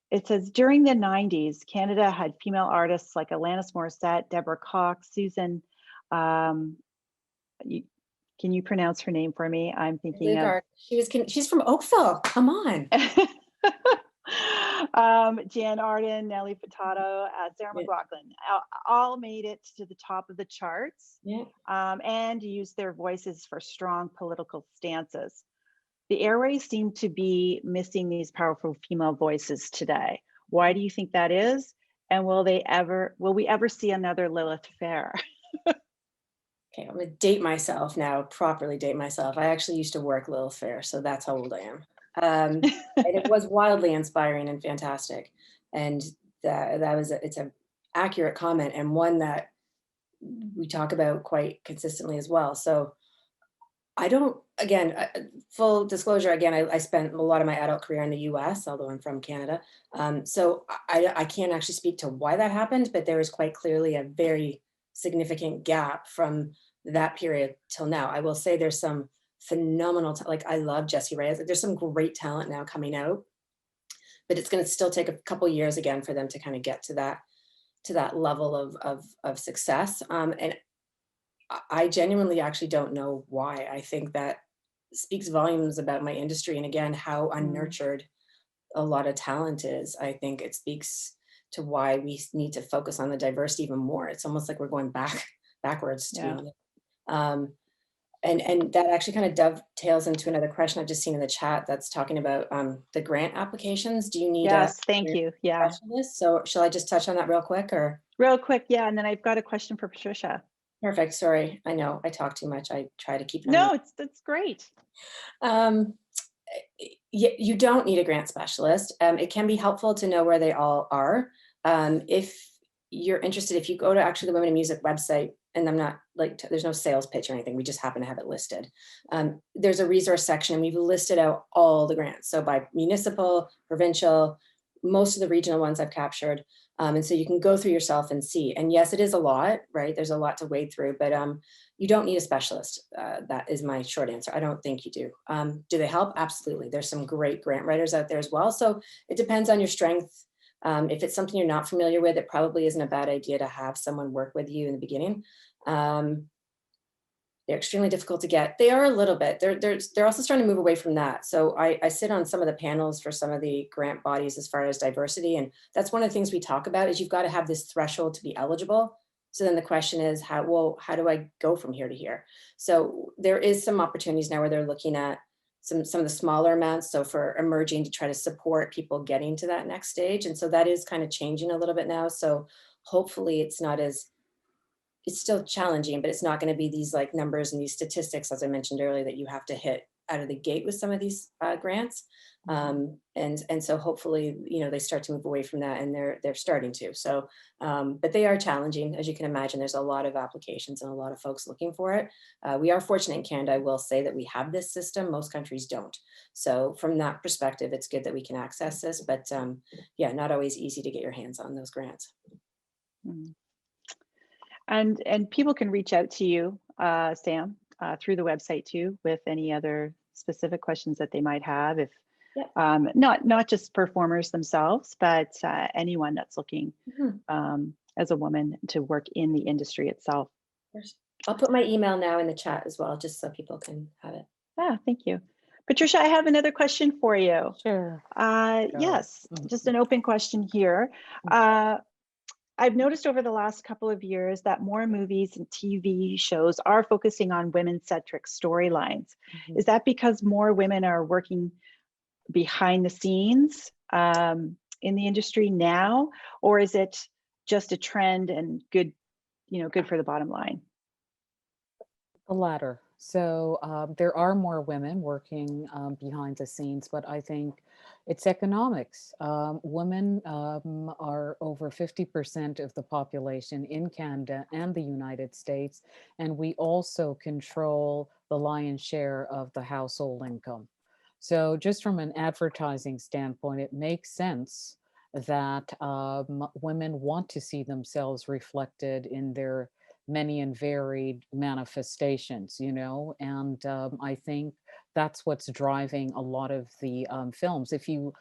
Speaker 3: it says, during the 90s, Canada had female artists like Alanis Morissette, Deborah Cox, Susan. Can you pronounce her name for me? I'm thinking of.
Speaker 2: She's from Oakville. Come on.
Speaker 3: Jan Arden, Nellie Furtado, Sarah McLaughlin, all made it to the top of the charts, and used their voices for strong political stances. The airways seem to be missing these powerful female voices today. Why do you think that is? And will we ever see another Lilith Fair?
Speaker 2: Okay, I'm gonna date myself now, properly date myself. I actually used to work Lilith Fair, so that's how old I am. And it was wildly inspiring and fantastic. And it's an accurate comment, and one that we talk about quite consistently as well. So I don't, again, full disclosure, again, I spent a lot of my adult career in the US, although I'm from Canada. So I can't actually speak to why that happened, but there is quite clearly a very significant gap from that period till now. I will say there's some phenomenal, like I love Jessie Reyes. There's some great talent now coming out, but it's going to still take a couple years again for them to kind of get to that level of success. And I genuinely actually don't know why. I think that speaks volumes about my industry, and again, how unnurtured a lot of talent is. I think it speaks to why we need to focus on the diversity even more. It's almost like we're going backwards, to be honest. And that actually kind of dovetails into another question I've just seen in the chat that's talking about the grant applications. Do you need
Speaker 3: thank you.
Speaker 2: specialist? So shall I just touch on that real quick, or?
Speaker 3: Real quick, and then I've got a question for Patricia.
Speaker 2: Perfect. Sorry, I know I talk too much. I try to keep it.
Speaker 3: No, it's great.
Speaker 2: You don't need a grant specialist. It can be helpful to know where they all are. If you're interested, if you go to actually the Women in Music website, and I'm not like, there's no sales pitch or anything, we just happen to have it listed. There's a resource section, and we've listed out all the grants. So by municipal, provincial, most of the regional ones I've captured. And so you can go through yourself and see. And yes, it is a lot, right? There's a lot to wade through, but you don't need a specialist. That is my short answer. I don't think you do. Do they help? Absolutely. There's some great grant writers out there as well. So it depends on your strength. If it's something you're not familiar with, it probably isn't a bad idea to have someone work with you in the beginning. They're extremely difficult to get. They are a little bit. They're also starting to move away from that. So I sit on some of the panels for some of the grant bodies as far as diversity, and that's one of the things we talk about is you've got to have this threshold to be eligible. So then the question is, how do I go from here to here? So there is some opportunities now where they're looking at some of the smaller amounts. So for emerging, to try to support people getting to that next stage, and so that is kind of changing a little bit now. So hopefully it's not as, it's still challenging, but it's not going to be these like numbers and these statistics, as I mentioned earlier, that you have to hit out of the gate with some of these grants. And so hopefully, they start to move away from that, and they're starting to. So, but they are challenging, as you can imagine. There's a lot of applications and a lot of folks looking for it. We are fortunate in Canada, I will say, that we have this system. Most countries don't. So from that perspective, it's good that we can access this, but yeah, not always easy to get your hands on those grants.
Speaker 3: And people can reach out to you, Sam, through the website too, with any other specific questions that they might have. If not just performers themselves, but anyone that's looking as a woman to work in the industry itself.
Speaker 2: I'll put my email now in the chat as well, just so people can have it.
Speaker 3: Thank you. Patricia, I have another question for you.
Speaker 4: Sure.
Speaker 3: Yes, just an open question here. I've noticed over the last couple of years that more movies and TV shows are focusing on women-centric storylines. Is that because more women are working behind the scenes in the industry now, or is it just a trend and good for the bottom line?
Speaker 4: The latter. So there are more women working behind the scenes, but I think it's economics. Women are over 50% of the population in Canada and the United States, and we also control the lion's share of the household income. So just from an advertising standpoint, it makes sense that women want to see themselves reflected in their many and varied manifestations, and I think that's what's driving a lot of the films. If you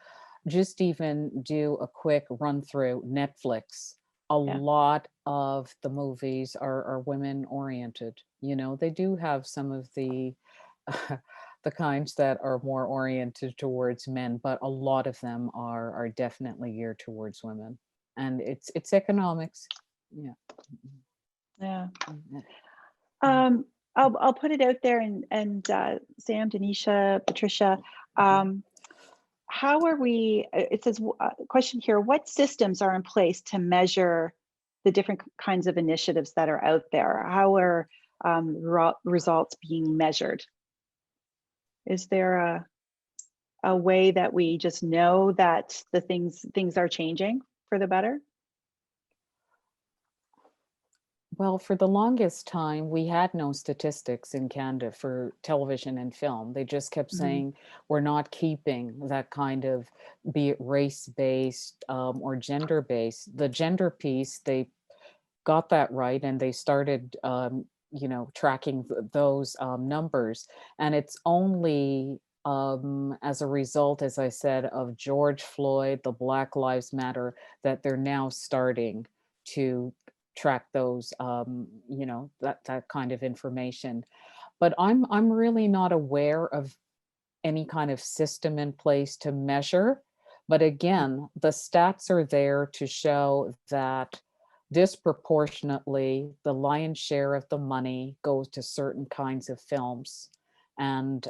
Speaker 4: just even do a quick run through Netflix, a lot of the movies are women oriented. They do have some of the the kinds that are more oriented towards men, but a lot of them are definitely geared towards women. And it's economics. Yeah.
Speaker 3: Yeah.
Speaker 4: Mhm.
Speaker 3: I'll put it out there, and Sam, Denisha, Patricia, how are we? It says question here: what systems are in place to measure the different kinds of initiatives that are out there? How are results being measured? Is there a way that we just know that the things are changing for the better?
Speaker 4: Well, for the longest time, we had no statistics in Canada for television and film. They just kept
Speaker 3: Mhm.
Speaker 4: saying, we're not keeping that kind of, be it race-based or gender-based. The gender piece, they got that right, and they started, tracking those numbers. And it's only as a result, as I said, of George Floyd, the Black Lives Matter, that they're now starting to track those, that kind of information. But I'm really not aware of any kind of system in place to measure. But again, the stats are there to show that disproportionately the lion's share of the money goes to certain kinds of films. And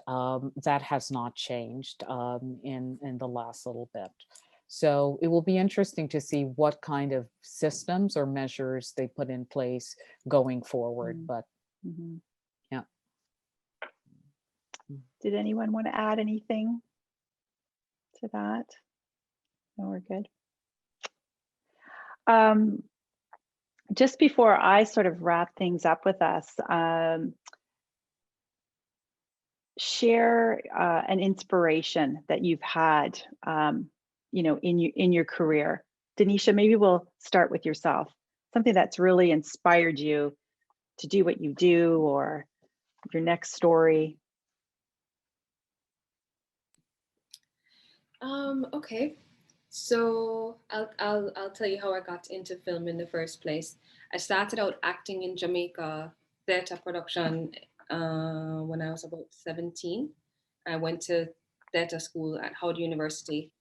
Speaker 4: that has not changed in the last little bit. So it will be interesting to see what kind of systems or measures they put in place going forward. But
Speaker 3: Mhm.
Speaker 4: yeah.
Speaker 3: Did anyone want to add anything to that? No, we're good. Just before I sort of wrap things up with us, share an inspiration that you've had, in your career. Denisha, maybe we'll start with yourself. Something that's really inspired you to do what you do, or your next story.
Speaker 5: Okay. So I'll tell you how I got into film in the first place. I started out acting in Jamaica, theater production, when I was about 17. I went to theater school at Howard University,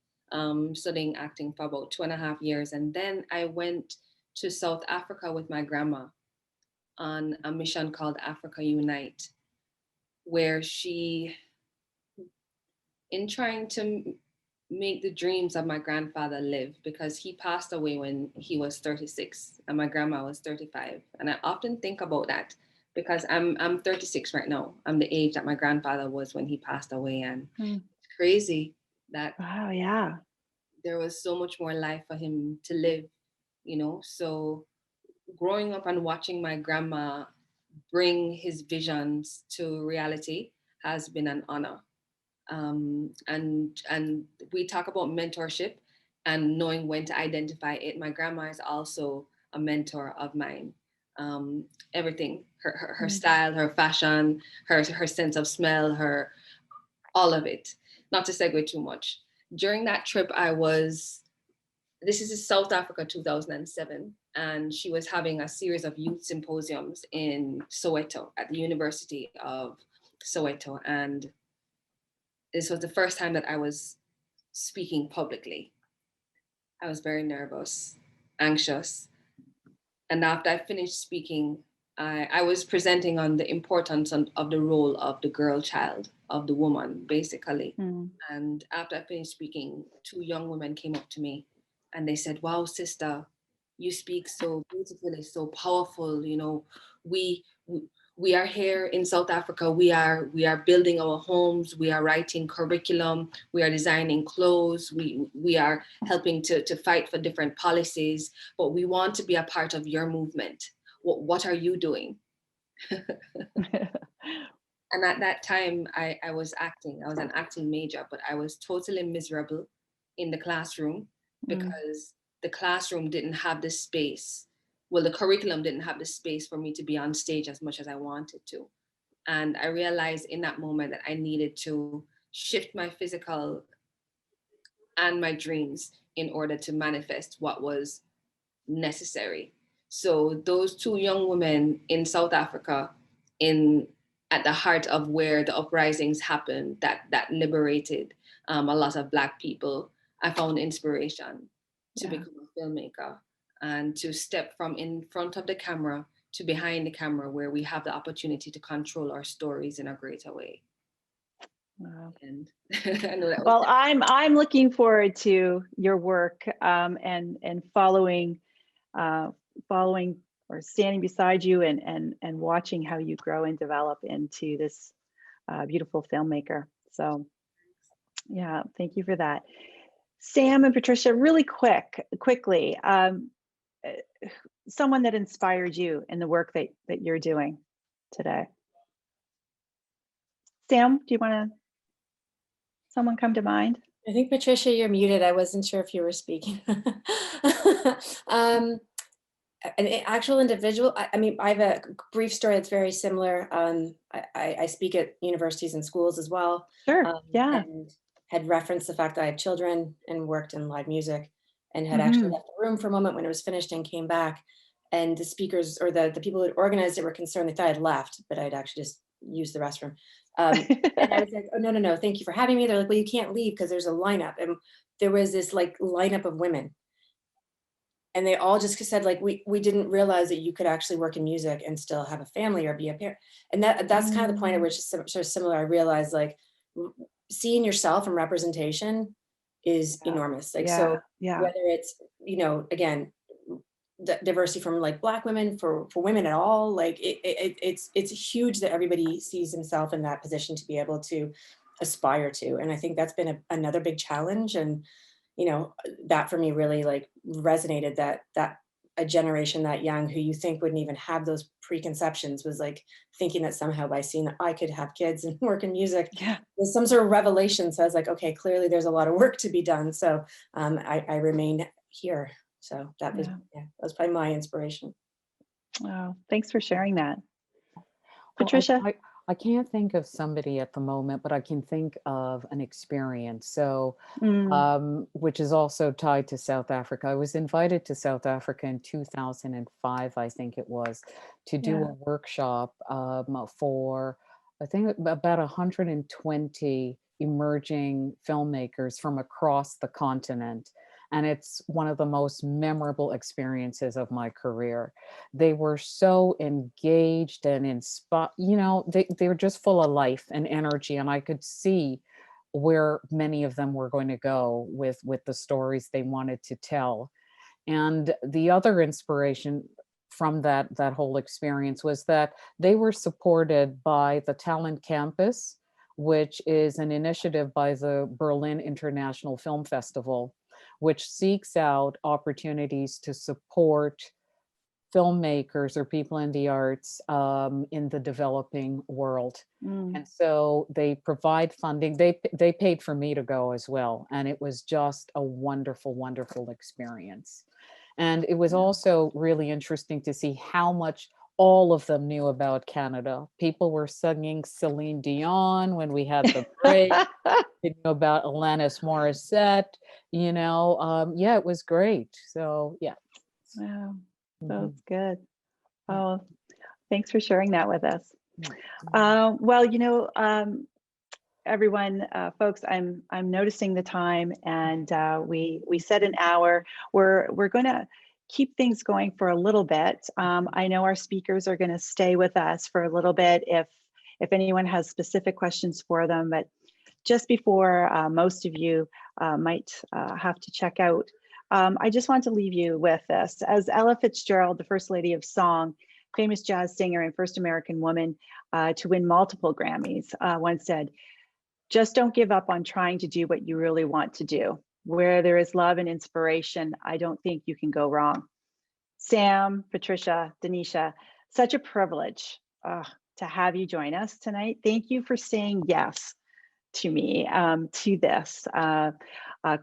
Speaker 5: studying acting for about 2.5 years. And then I went to South Africa with my grandma on a mission called Africa Unite, where she, in trying to make the dreams of my grandfather live, because he passed away when he was 36 and my grandma was 35. And I often think about that because I'm 36 right now. I'm the age that my grandfather was when he passed away. And it's crazy that
Speaker 3: Wow, yeah.
Speaker 5: there was so much more life for him to live, So growing up and watching my grandma bring his visions to reality has been an honor. And we talk about mentorship and knowing when to identify it. My grandma is also a mentor of mine. Everything, her style, her fashion, her sense of smell, her all of it. Not to segue too much. During that trip, this is in South Africa 2007, and she was having a series of youth symposiums in Soweto at the University of Soweto. And this was the first time that I was speaking publicly. I was very nervous, anxious. And after I finished speaking, I was presenting on the importance of the role of the girl child, of the woman, basically. And after I finished speaking, two young women came up to me and they said, "Wow, sister, you speak so beautifully, so powerful. We are here in South Africa. We are building our homes. We are writing curriculum. We are designing clothes. We are helping to fight for different policies. But we want to be a part of your movement. What are you doing?" And at that time, I was acting. I was an acting major, but I was totally miserable in the classroom because the classroom didn't have the space. Well, the curriculum didn't have the space for me to be on stage as much as I wanted to. And I realized in that moment that I needed to shift my physical and my dreams in order to manifest what was necessary. So those two young women in South Africa, in at the heart of where the uprisings happened that liberated a lot of Black people, I found inspiration to become a filmmaker and to step from in front of the camera to behind the camera, where we have the opportunity to control our stories in a greater way.
Speaker 3: Wow.
Speaker 5: And I know that was
Speaker 3: Well, I'm looking forward to your work and following or standing beside you and watching how you grow and develop into this beautiful filmmaker. So yeah, thank you for that. Sam and Patricia, really quickly, someone that inspired you in the work that you're doing today. Sam, do you want to, someone come to mind?
Speaker 2: I think, Patricia, you're muted. I wasn't sure if you were speaking. An actual individual, I mean, I have a brief story that's very similar. I speak at universities and schools as well.
Speaker 3: Sure, yeah.
Speaker 2: And had referenced the fact that I have children and worked in live music, and had actually left the room for a moment when it was finished and came back. And the speakers, or the people who had organized it, were concerned. They thought I'd left, but I'd actually just used the restroom. And I was like, oh, no, thank you for having me. They're like, well, you can't leave because there's a lineup. And there was this like lineup of women. And they all just said, like, we didn't realize that you could actually work in music and still have a family or be a parent. And that's kind of the point at which it's sort of similar. I realized, like, seeing yourself and representation is enormous. Like, so whether it's, you know, again, diversity from like Black women, for women at all, like it's huge that everybody sees himself in that position to be able to aspire to. And I think that's been another big challenge. And you know, that for me really like resonated, that a generation that young who you think wouldn't even have those preconceptions was like thinking that somehow by seeing that I could have kids and work in music was some sort of revelation. So I was like, okay, clearly there's a lot of work to be done. So I remain here. So that was, that was probably my inspiration.
Speaker 3: Wow, thanks for sharing that.
Speaker 4: Well,
Speaker 3: Patricia?
Speaker 4: I can't think of somebody at the moment, but I can think of an experience. So, which is also tied to South Africa. I was invited to South Africa in 2005, I think it was, to do a workshop for, I think, about 120 emerging filmmakers from across the continent. And it's one of the most memorable experiences of my career. They were so engaged and inspired, you know, they were just full of life and energy. And I could see where many of them were going to go with the stories they wanted to tell. And the other inspiration from that whole experience was that they were supported by the Talent Campus, which is an initiative by the Berlin International Film Festival, which seeks out opportunities to support filmmakers or people in the arts in the developing world. And so they provide funding. They paid for me to go as well. And it was just a wonderful, wonderful experience. And it was also really interesting to see how much all of them knew about Canada. People were singing Celine Dion when we had the break. They knew about Alanis Morissette, you know. Yeah, it was great. So yeah.
Speaker 3: Wow, that's good. Oh, thanks for sharing that with us. Well, you know, everyone, folks, I'm noticing the time, and we set an hour. We're going to keep things going for a little bit. I know our speakers are going to stay with us for a little bit if anyone has specific questions for them. But just before most of you might have to check out, I just want to leave you with this. As Ella Fitzgerald, the First Lady of Song, famous jazz singer and first American woman to win multiple Grammys, once said, "Just don't give up on trying to do what you really want to do. Where there is love and inspiration, I don't think you can go wrong." Sam, Patricia, Denisha, such a privilege to have you join us tonight. Thank you for saying yes to me, to this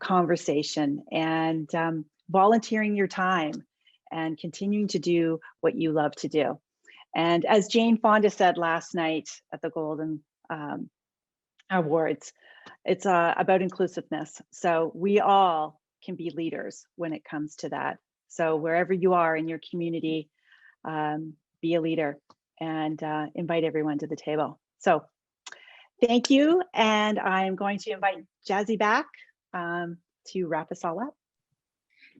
Speaker 3: conversation, and volunteering your time and continuing to do what you love to do. And as Jane Fonda said last night at the Golden Awards, it's about inclusiveness. So we all can be leaders when it comes to that. So wherever you are in your community, be a leader and invite everyone to the table. So thank you. And I'm going to invite Jazzy back to wrap us all up.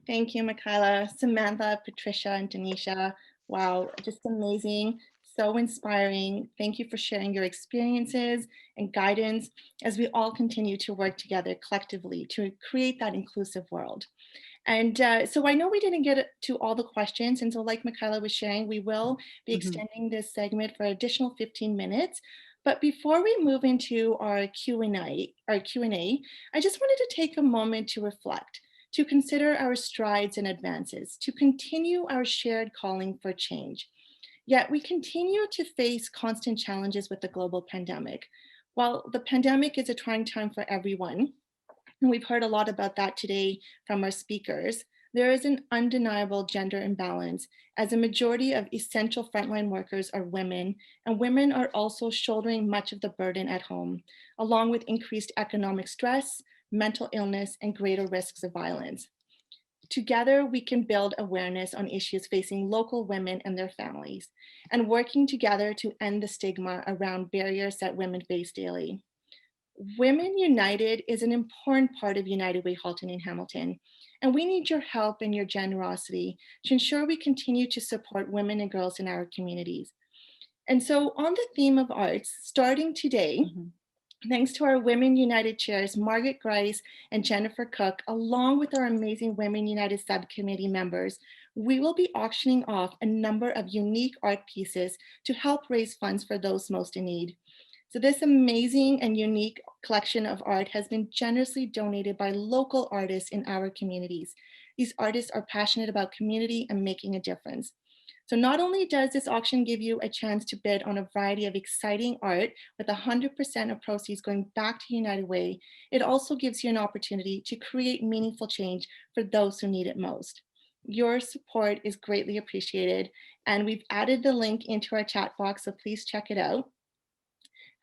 Speaker 1: Thank you, Michaela, Samantha, Patricia, and Denisha. Wow, just amazing, so inspiring. Thank you for sharing your experiences and guidance as we all continue to work together collectively to create that inclusive world. And so I know we didn't get to all the questions. And so like Michaela was sharing, we will be extending this segment for additional 15 minutes. But before we move into our Q&A, I just wanted to take a moment to reflect, to consider our strides and advances, to continue our shared calling for change. Yet we continue to face constant challenges with the global pandemic. While the pandemic is a trying time for everyone, and we've heard a lot about that today from our speakers, there is an undeniable gender imbalance as a majority of essential frontline workers are women, and women are also shouldering much of the burden at home, along with increased economic stress, mental illness, and greater risks of violence. Together, we can build awareness on issues facing local women and their families, and working together to end the stigma around barriers that women face daily. Women United is an important part of United Way Halton and Hamilton, and we need your help and your generosity to ensure we continue to support women and girls in our communities. And so on the theme of arts, starting today, thanks to our Women United chairs, Margaret Grice and Jennifer Cook, along with our amazing Women United subcommittee members, we will be auctioning off a number of unique art pieces to help raise funds for those most in need. So this amazing and unique collection of art has been generously donated by local artists in our communities. These artists are passionate about community and making a difference. So not only does this auction give you a chance to bid on a variety of exciting art with 100% of proceeds going back to United Way, it also gives you an opportunity to create meaningful change for those who need it most. Your support is greatly appreciated, and we've added the link into our chat box, so please check it out.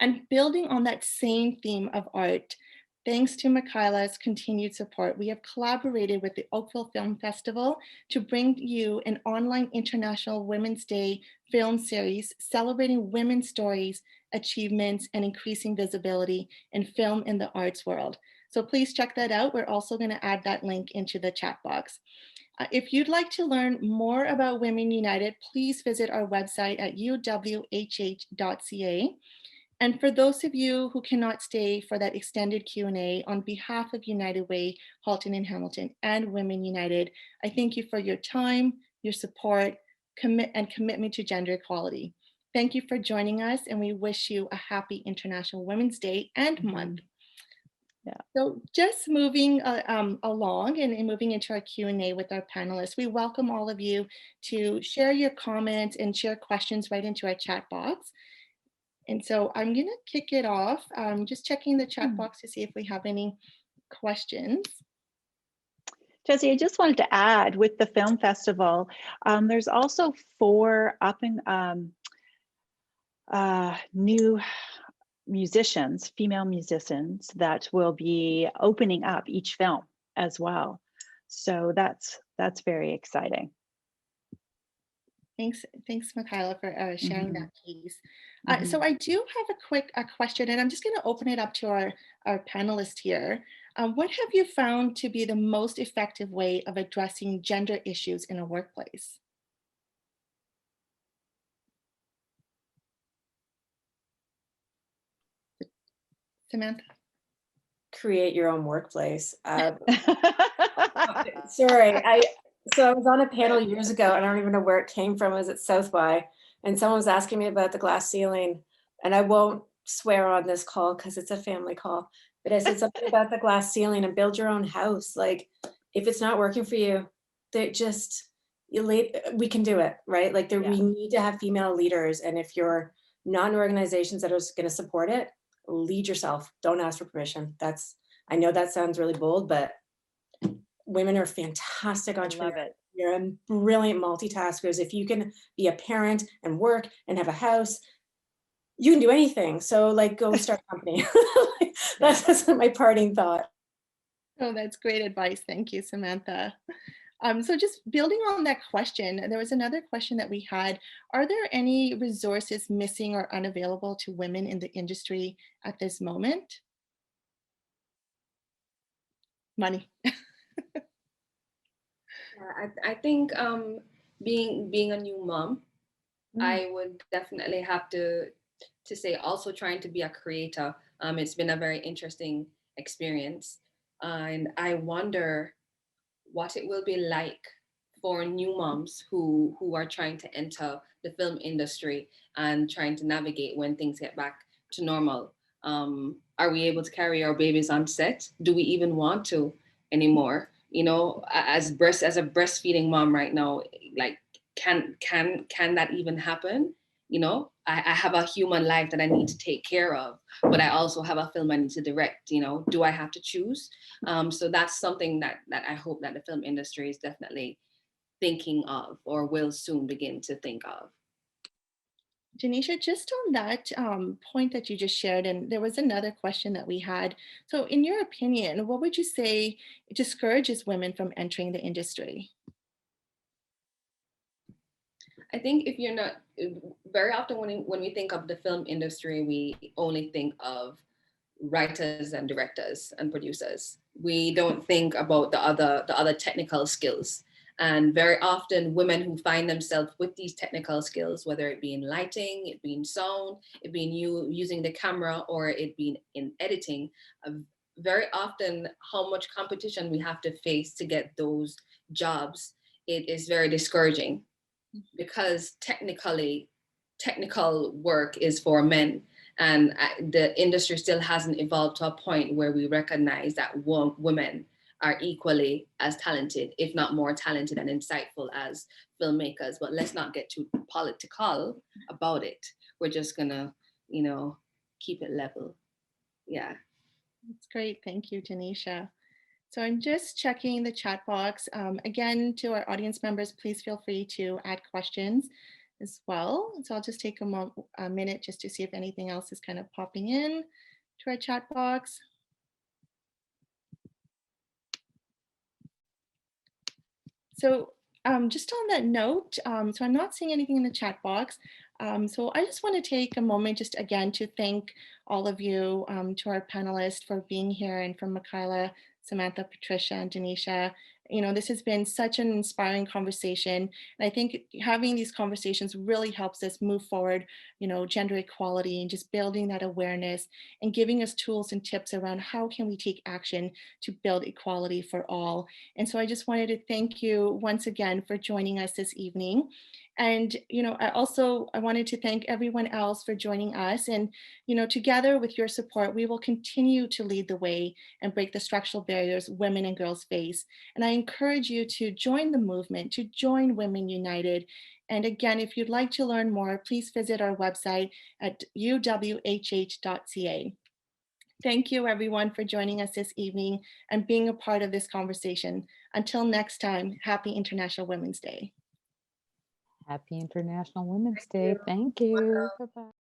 Speaker 1: And building on that same theme of art, thanks to Michaela's continued support, we have collaborated with the Oakville Film Festival to bring you an online International Women's Day film series celebrating women's stories, achievements, and increasing visibility in film in the arts world. So please check that out. We're also going to add that link into the chat box. If you'd like to learn more about Women United, please visit our website at uwhh.ca. And for those of you who cannot stay for that extended Q&A, on behalf of United Way, Halton and Hamilton, and Women United, I thank you for your time, your support, commitment to gender equality. Thank you for joining us, and we wish you a happy International Women's Day and month.
Speaker 3: Yeah.
Speaker 1: So just moving along and moving into our Q&A with our panelists, we welcome all of you to share your comments and share questions right into our chat box. And so I'm going to kick it off. Just checking the chat box to see if we have any questions.
Speaker 3: Jesse, I just wanted to add, with the film festival, there's also 4 up and new musicians, female musicians, that will be opening up each film as well. So that's very exciting.
Speaker 1: Thanks, Michaela, for sharing that piece. So I do have a quick question, and I'm just going to open it up to our panelists here. What have you found to be the most effective way of addressing gender issues in a workplace? Samantha?
Speaker 2: Create your own workplace. Sorry, so I was on a panel years ago, and I don't even know where it came from. It was at South by, and someone was asking me about the glass ceiling, and I won't swear on this call because it's a family call, but I said something about the glass ceiling and build your own house. Like, if it's not working for you, we can do it, right? Like we need to have female leaders, and if you're not in organizations that are going to support it, lead yourself. Don't ask for permission. I know that sounds really bold, but women are fantastic entrepreneurs.
Speaker 3: Love it.
Speaker 2: You're brilliant multitaskers. If you can be a parent and work and have a house, you can do anything. So go start a company. That's my parting thought.
Speaker 1: Oh, that's great advice. Thank you, Samantha. So just building on that question, there was another question that we had. Are there any resources missing or unavailable to women in the industry at this moment? Money.
Speaker 5: I think being a new mom,
Speaker 3: Mm.
Speaker 5: I would definitely have to say also trying to be a creator. It's been a very interesting experience, and I wonder what it will be like for new moms who are trying to enter the film industry and trying to navigate when things get back to normal. Are we able to carry our babies on set? Do we even want to anymore? You know, as a breastfeeding mom right now, like can that even happen? You know, I have a human life that I need to take care of, but I also have a film I need to direct. You know, do I have to choose? So that's something that I hope that the film industry is definitely thinking of or will soon begin to think of.
Speaker 1: Denisha, just on that point that you just shared, and there was another question that we had. So, in your opinion, what would you say discourages women from entering the industry?
Speaker 5: I think if you're not very often when we think of the film industry, we only think of writers and directors and producers. We don't think about the other technical skills. And very often women who find themselves with these technical skills, whether it be in lighting, it being sound, it being using the camera, or it being in editing, very often how much competition we have to face to get those jobs, it is very discouraging because technical work is for men, and the industry still hasn't evolved to a point where we recognize that women are equally as talented, if not more talented and insightful as filmmakers. But let's not get too political about it. We're just gonna, you know, keep it level. Yeah.
Speaker 1: That's great. Thank you, Denisha. So I'm just checking the chat box. Again, to our audience members, please feel free to add questions as well. So I'll just take a minute just to see if anything else is kind of popping in to our chat box. So just on that note, so I'm not seeing anything in the chat box. So I just want to take a moment just again to thank all of you, to our panelists for being here, and from Michaela, Samantha, Patricia, and Denisha. You know, this has been such an inspiring conversation. And I think having these conversations really helps us move forward, you know, gender equality and just building that awareness and giving us tools and tips around how can we take action to build equality for all. And so I just wanted to thank you once again for joining us this evening. And, you know, I wanted to thank everyone else for joining us. And, you know, together with your support, we will continue to lead the way and break the structural barriers women and girls face. And I encourage you to join the movement, to join Women United. And again, if you'd like to learn more, please visit our website at uwhh.ca. Thank you, everyone, for joining us this evening and being a part of this conversation. Until next time, happy International Women's Day.
Speaker 4: Happy International Women's Day. Thank you. Bye-bye.